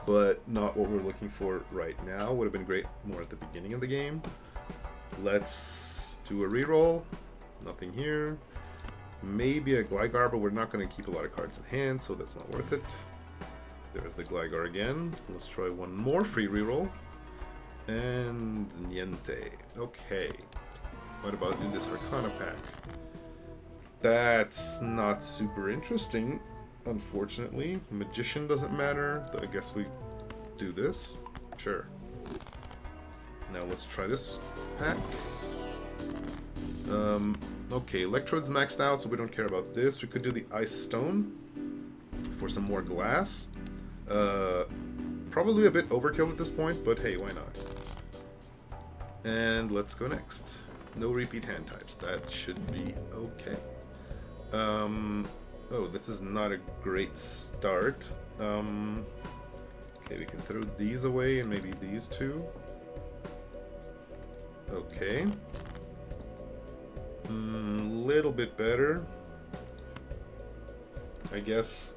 but not what we're looking for right now. Would have been great more at the beginning of the game. Let's do a reroll. Nothing here. Maybe a Gligar, but we're not going to keep a lot of cards in hand, so that's not worth it. There's the Gligar again. Let's try one more free reroll. And Niente. Okay. What about in this Arcana pack? That's not super interesting, unfortunately. Magician doesn't matter. I guess we do this. Sure. Now let's try this pack. Okay, Electrode's maxed out, so we don't care about this. We could do the Ice Stone for some more glass. Probably a bit overkill at this point, but hey, why not? And let's go next. No repeat hand types. That should be okay. Oh, this is not a great start. Okay, we can throw these away and maybe these two. Okay. Little bit better. I guess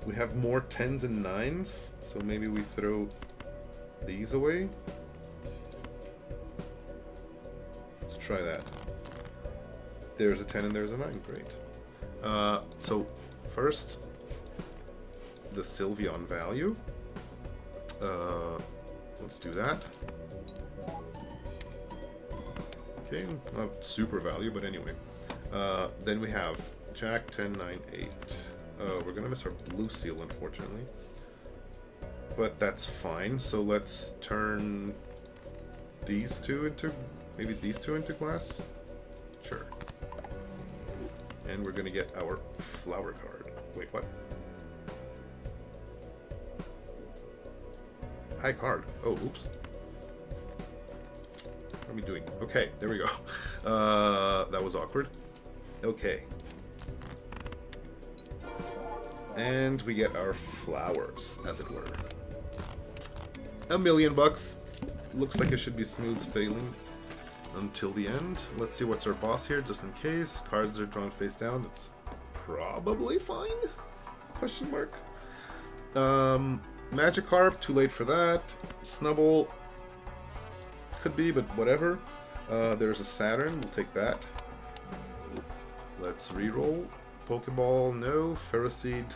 we have more 10s and 9s, so maybe we throw these away. Let's try that. There's a 10 and there's a 9, great. So first, the Sylveon value. Let's do that. Okay, not super value, but anyway. Then we have Jack, 10, 9, 8. We're gonna miss our blue seal, unfortunately. But that's fine, so let's turn these two into, maybe these two into glass? Sure. And we're gonna get our flower card. Wait, what? High card. Oh, oops. What are we doing? Okay, there we go. That was awkward. Okay. And we get our flowers, as it were. $1,000,000. Looks like it should be smooth sailing until the end. Let's see what's our boss here, just in case. Cards are drawn face down. That's probably fine. Question mark. Magikarp, too late for that. Snubble, could be, but whatever. There's a Saturn, we'll take that. Let's reroll. Pokeball, no. Ferroseed,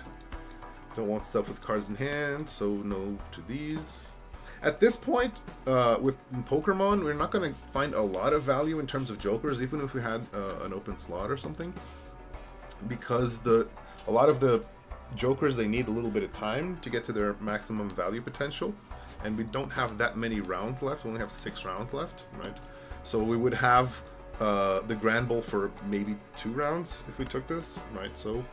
don't want stuff with cards in hand, so no to these. At this point, with Pokermon, we're not going to find a lot of value in terms of jokers, even if we had an open slot or something. Because a lot of the jokers, they need a little bit of time to get to their maximum value potential. And we don't have that many rounds left. We only have 6 rounds left, right? So we would have the Grand Bowl for maybe 2 rounds if we took this, right? So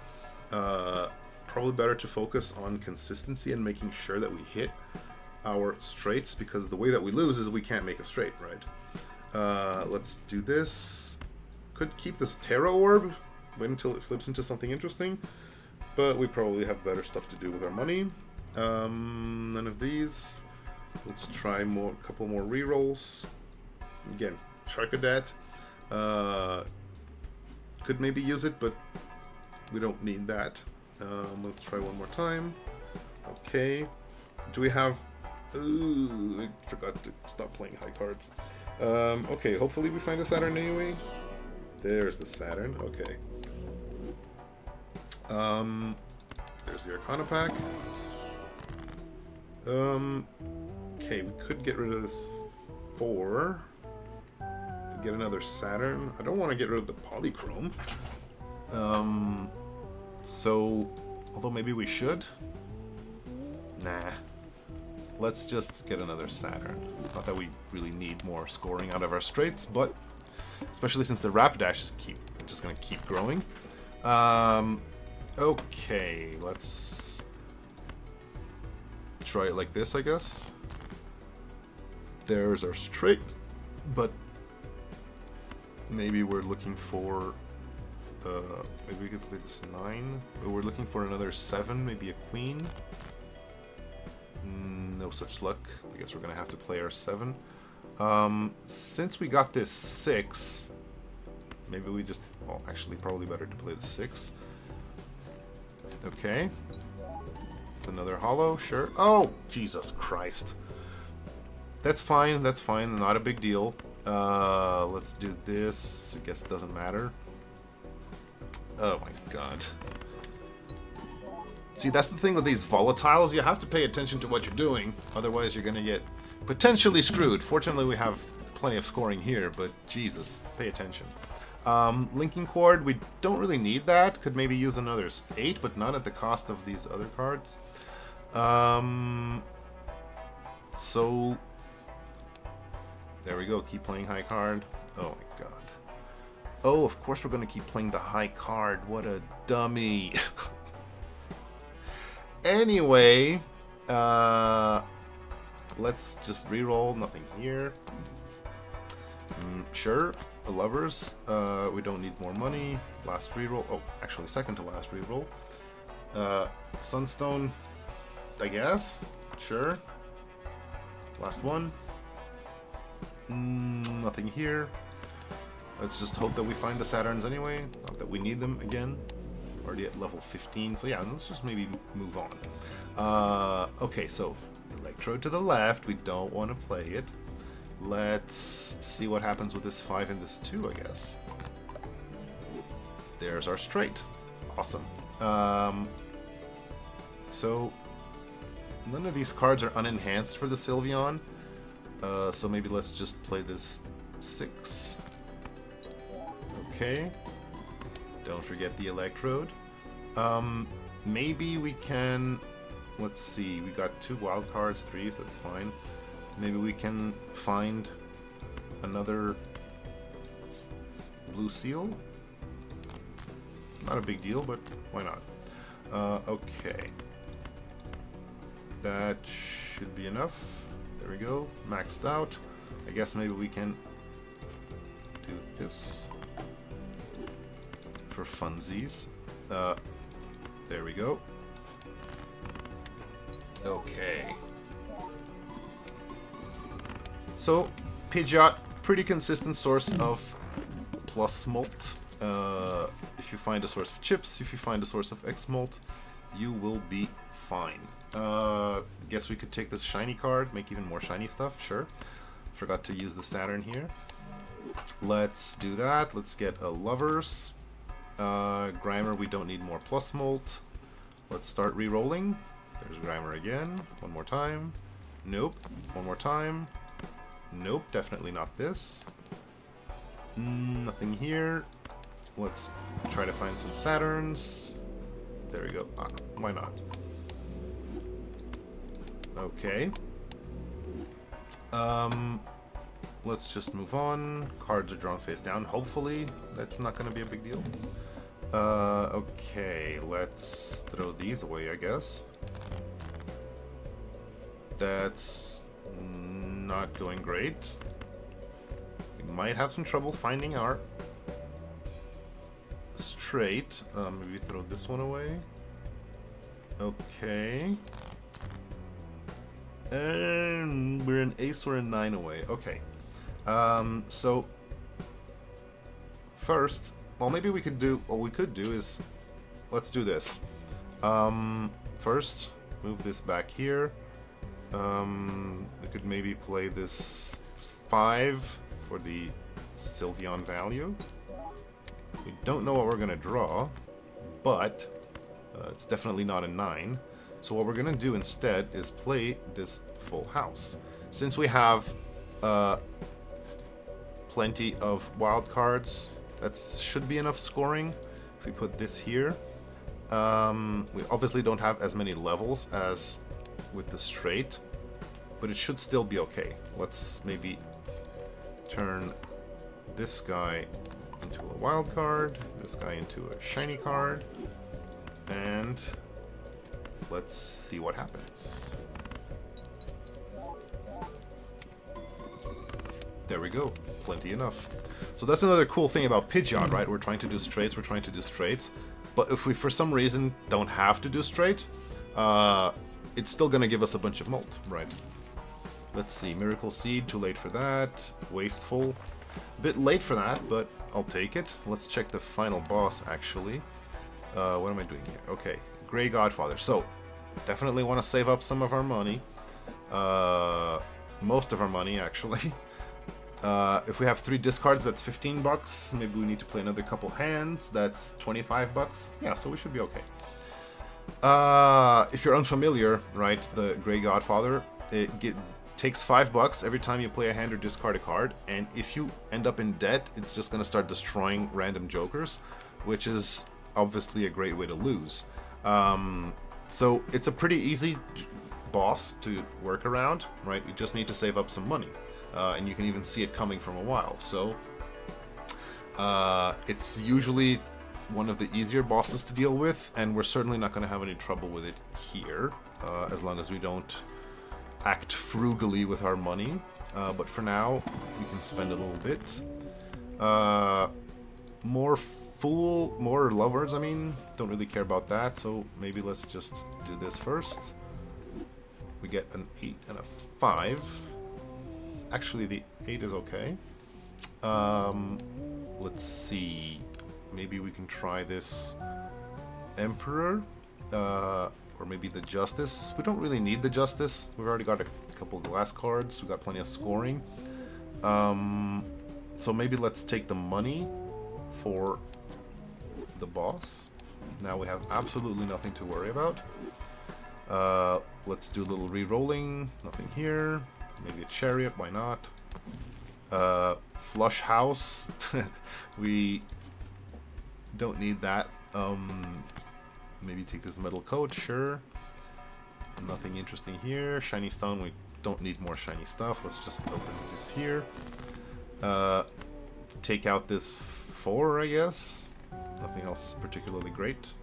probably better to focus on consistency and making sure that we hit our straights, because the way that we lose is we can't make a straight, right? Let's do this. Could keep this Terra Orb, wait until it flips into something interesting, but we probably have better stuff to do with our money. None of these. Let's try a couple more rerolls. Again, Charcadet. Could maybe use it, but we don't need that. Let's try one more time. Okay. Do we have... Ooh, I forgot to stop playing high cards. Okay, hopefully we find a Saturn anyway. There's the Saturn, okay. There's the Arcana pack. Okay, we could get rid of this 4. Get another Saturn. I don't want to get rid of the Polychrome. So, although maybe we should. Nah. Let's just get another Saturn. Not that we really need more scoring out of our straights, but especially since the Rapidash is just going to keep growing. Okay, let's try it like this, I guess. There's our straight, but maybe we're looking for, maybe we could play this 9, but we're looking for another 7, maybe a queen. No such luck. I guess we're gonna have to play our 7. Since we got this 6, maybe we just, well, actually probably better to play the 6. Okay. It's another hollow, sure. Oh, Jesus Christ. That's fine, not a big deal. Let's do this. I guess it doesn't matter. Oh my god. See, that's the thing with these volatiles. You have to pay attention to what you're doing. Otherwise, you're going to get potentially screwed. Fortunately, we have plenty of scoring here, but Jesus, pay attention. Linking Cord, we don't really need that. Could maybe use another 8, but not at the cost of these other cards. So, there we go. Keep playing high card. Oh my god. Oh, of course we're going to keep playing the high card. What a dummy. Anyway, let's just reroll. Nothing here. Sure, the lovers. We don't need more money. Last reroll. Oh, actually, second to last reroll. Sunstone, I guess. Sure. Last one. Nothing here. Let's just hope that we find the Saturns anyway. Not that we need them again. Already at level 15, so yeah, let's just maybe move on. Okay, so Electrode to the left, we don't want to play it. Let's see what happens with this 5 and this 2, I guess. There's our straight. Awesome. So none of these cards are unenhanced for the Sylveon, so maybe let's just play this 6. Okay. Don't forget the Electrode. Maybe we can... Let's see, we got 2 wild cards, 3, so that's fine. Maybe we can find another blue seal. Not a big deal, but why not? Okay. That should be enough. There we go, maxed out. I guess maybe we can do this for funsies. There we go. Okay. So, Pidgeot, pretty consistent source of plus molt. If you find a source of chips, if you find a source of X molt, you will be fine. Guess we could take this shiny card, make even more shiny stuff, sure. Forgot to use the Saturn here. Let's do that. Let's get a Lovers. Grimer, we don't need more plus molt. Let's start re-rolling. There's Grimer again. One more time. Nope. One more time. Nope, definitely not this. Nothing here. Let's try to find some Saturns. There we go. Ah, why not? Okay. Let's just move on. Cards are drawn face down. Hopefully, that's not going to be a big deal. Okay, let's throw these away, I guess. That's not going great. We might have some trouble finding our straight. Maybe throw this one away. Okay. And we're an ace or a 9 away. Okay. So first, well, maybe we could do, what we could do is, let's do this. First, move this back here. We could maybe play this 5 for the Sylveon value. We don't know what we're going to draw, but it's definitely not a 9. So what we're going to do instead is play this full house. Since we have plenty of wild cards, that should be enough scoring. If we put this here, we obviously don't have as many levels as with the straight, but it should still be okay. Let's maybe turn this guy into a wild card, this guy into a shiny card, and let's see what happens. There we go. Plenty enough. So that's another cool thing about Pidgeot, right? We're trying to do straights, but if we for some reason don't have to do straight, it's still gonna give us a bunch of molt, right? Let's see, Miracle Seed, too late for that. Wasteful, a bit late for that, but I'll take it. Let's check the final boss, actually. What am I doing here? Okay, Grey Godfather. So, definitely want to save up some of our money. Most of our money, actually. If we have 3 discards, that's 15 bucks. Maybe we need to play another couple hands. That's 25 bucks. Yeah, so we should be okay. If you're unfamiliar, right, the Grey Godfather, it takes 5 bucks every time you play a hand or discard a card, and if you end up in debt, it's just going to start destroying random jokers, which is obviously a great way to lose. So it's a pretty easy boss to work around, right? You just need to save up some money, and you can even see it coming from a while. So it's usually one of the easier bosses to deal with, and we're certainly not going to have any trouble with it here, as long as we don't act frugally with our money. But for now, we can spend a little bit. More lovers, I mean, don't really care about that, so maybe let's just do this first. We get an 8 and a 5. Actually, the 8 is okay. Let's see. Maybe we can try this Emperor, or maybe the Justice. We don't really need the Justice. We've already got a couple of glass cards. We've got plenty of scoring. So maybe let's take the money for the boss. Now we have absolutely nothing to worry about. Let's do a little re-rolling. Nothing here. Maybe a Chariot, why not? Flush House. We don't need that. Maybe take this Metal Coat, sure. Nothing interesting here. Shiny Stone, we don't need more shiny stuff. Let's just open this here. Take out this 4, I guess. Nothing else is particularly great.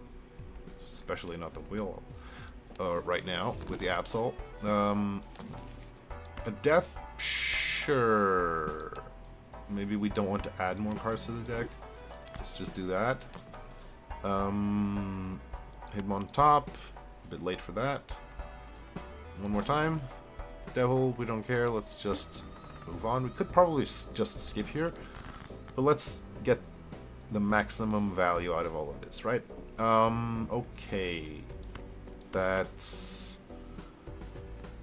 Especially not the wheel right now with the Absol. A Death, sure. Maybe we don't want to add more cards to the deck. Let's just do that. Hitmon top. A bit late for that. One more time. Devil, we don't care. Let's just move on. We could probably just skip here, but let's get the maximum value out of all of this, right? Okay. That's...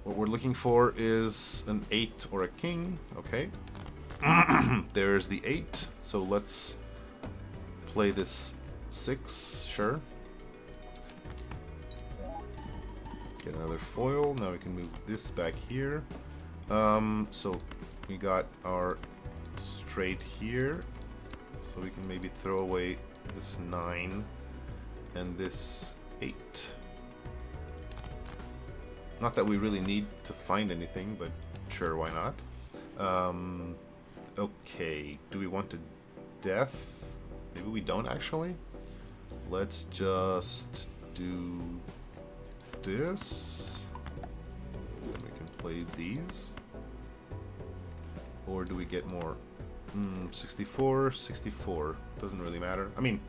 What we're looking for is an 8 or a king. Okay. There's the 8. So let's play this 6. Sure. Get another foil. Now we can move this back here. So we got our straight here. So we can maybe throw away this 9 and this 8. Not that we really need to find anything, but sure, why not? Okay, do we want a death? Maybe we don't actually. Let's just do this. Then we can play these. Or do we get more? 64, 64. Doesn't really matter. I mean,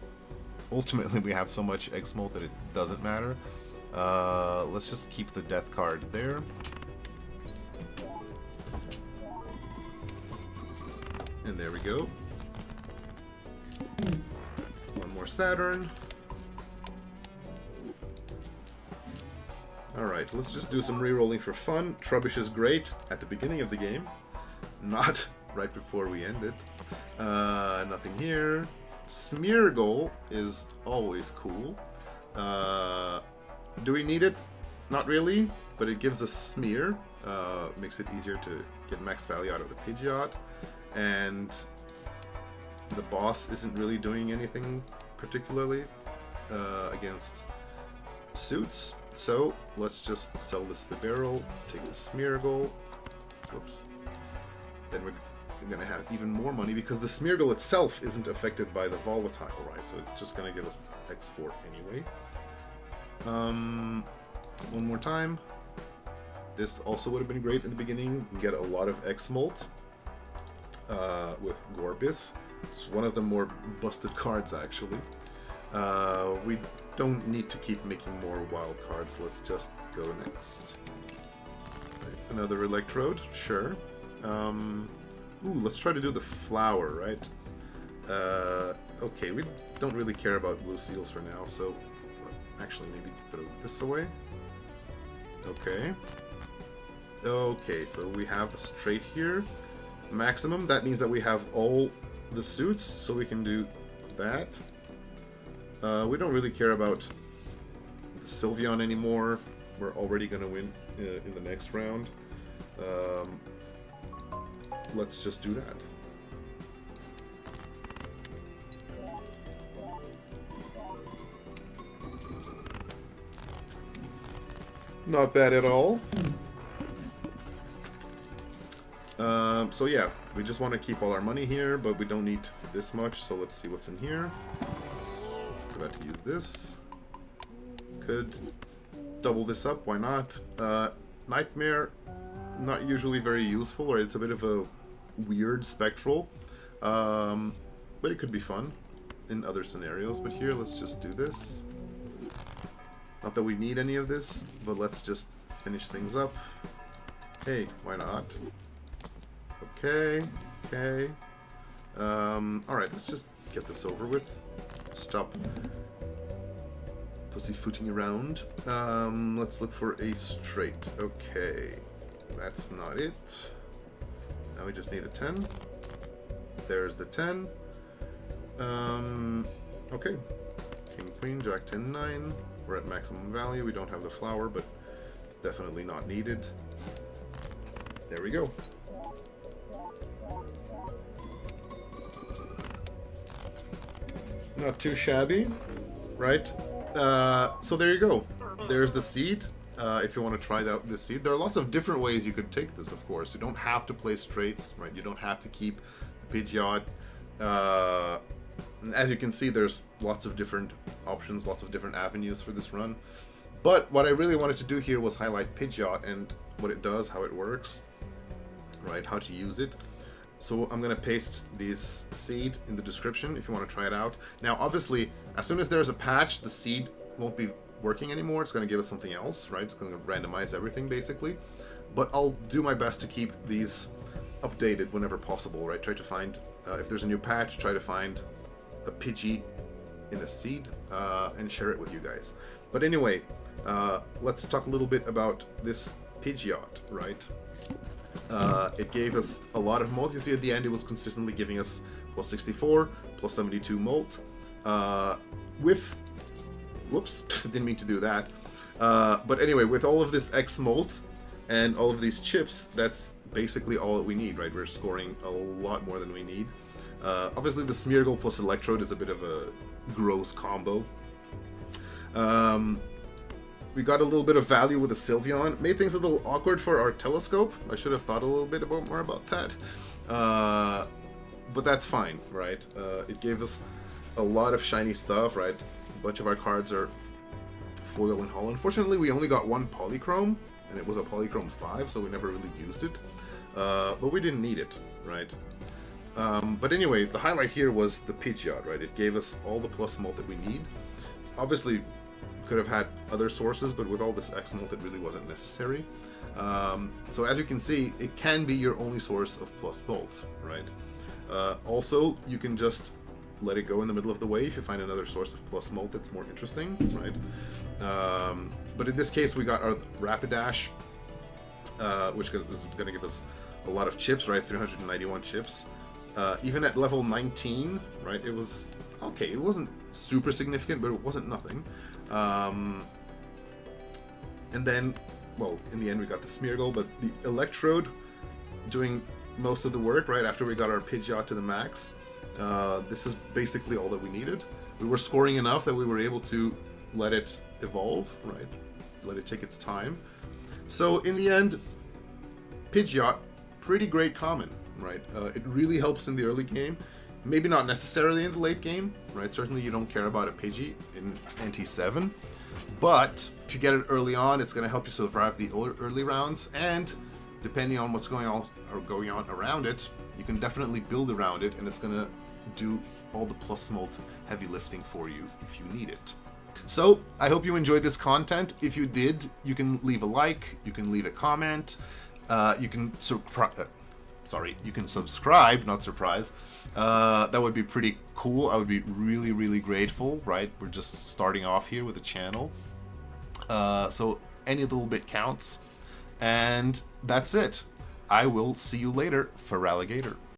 ultimately we have so much X-Molt that it doesn't matter. Let's just keep the death card there. And there we go. One more Saturn. Alright, let's just do some re-rolling for fun. Trubbish is great at the beginning of the game. Not right before we end it. Nothing here. Smeargle is always cool. Do we need it? Not really, but it gives us smear. Makes it easier to get max value out of the Pidgeot. And the boss isn't really doing anything particularly against suits. So let's just sell this Bibarel, take the Smeargle. Whoops. Then we're gonna have even more money because the Smeargle itself isn't affected by the volatile, right? So it's just gonna give us X4 anyway. One more time. This also would have been great in the beginning. You can get a lot of X-Molt with Gorbis. It's one of the more busted cards, actually. We don't need to keep making more wild cards. Let's just go next. Right, another Electrode, sure. Ooh, let's try to do the flower, right? Okay, we don't really care about blue seals for now, so actually maybe throw this away. Okay. Okay, so we have a straight here. Maximum, that means that we have all the suits, so we can do that. We don't really care about the Sylveon anymore. We're already going to win in the next round. Let's just do that. Not bad at all. So yeah, we just want to keep all our money here, but we don't need this much, so let's see what's in here. Forgot to use this. Could double this up, why not? Nightmare, not usually very useful, or it's a bit of a weird spectral, but it could be fun in other scenarios. But here, let's just do this. Not that we need any of this, but let's just finish things up. Hey, why not? Okay, okay. Alright, let's just get this over with. Stop pussyfooting around. Let's look for a straight. Okay, that's not it. Now we just need a 10. There's the 10. Okay. King, Queen, Jack, 10, 9. We're at maximum value. We don't have the flower, but it's definitely not needed. There we go. Not too shabby, right? So there you go. There's the seed. If you want to try out this seed, there are lots of different ways you could take this, of course. You don't have to play straights, right? You don't have to keep the Pidgeot. As you can see, there's lots of different options, lots of different avenues for this run. But what I really wanted to do here was highlight Pidgeot and what it does, how it works, right? How to use it. So I'm going to paste this seed in the description if you want to try it out. Now, obviously, as soon as there's a patch, the seed won't be working anymore. It's going to give us something else, right? It's going to randomize everything, basically. But I'll do my best to keep these updated whenever possible, right? Try to find, if there's a new patch, try to find a Pidgey in a seed and share it with you guys. But anyway, Let's talk a little bit about this Pidgey, right? It gave us a lot of molt. You see at the end it was consistently giving us plus 64, plus 72 molt. With... Whoops, didn't mean to do that. But anyway, with all of this X molt and all of these chips, that's basically all that we need, right? We're scoring a lot more than we need. Obviously the Smeargle plus Electrode is a bit of a gross combo. We got a little bit of value with the Sylveon. Made things a little awkward for our Telescope. I should have thought a little bit more about that. But that's fine, right? It gave us a lot of shiny stuff, right? A bunch of our cards are foil and hollow. Unfortunately, we only got one Polychrome, and it was a Polychrome 5, so we never really used it. But we didn't need it, right? But anyway, the highlight here was the Pidgeot, right? It gave us all the plus molt that we need. Obviously, could have had other sources, but with all this X molt, it really wasn't necessary. So as you can see, it can be your only source of plus molt, right? Also, you can just let it go in the middle of the way if you find another source of plus molt that's more interesting, right? But in this case, we got our Rapidash, which is going to give us a lot of chips, right? 391 chips. Even at level 19, right? It was okay. It wasn't super significant, but it wasn't nothing. And then, well, in the end, we got the Smeargle, but the Electrode doing most of the work, right? After we got our Pidgeot to the max. This is basically all that we needed. We were scoring enough that we were able to let it evolve, right? Let it take its time. So in the end, Pidgeot, pretty great common, right? It really helps in the early game. Maybe not necessarily in the late game, right? Certainly you don't care about a Pidgey in NT7. But if you get it early on, it's going to help you survive the early rounds. And depending on what's going on around it, you can definitely build around it, and it's going to do all the plus molt heavy lifting for you if you need it. So I hope you enjoyed this content. If you did, you can leave a like, you can leave a comment, you can you can subscribe, not surprise. That would be pretty cool. I would be really, really grateful, right? We're just starting off here with the channel. So any little bit counts. And that's it. I will see you later for Alligator.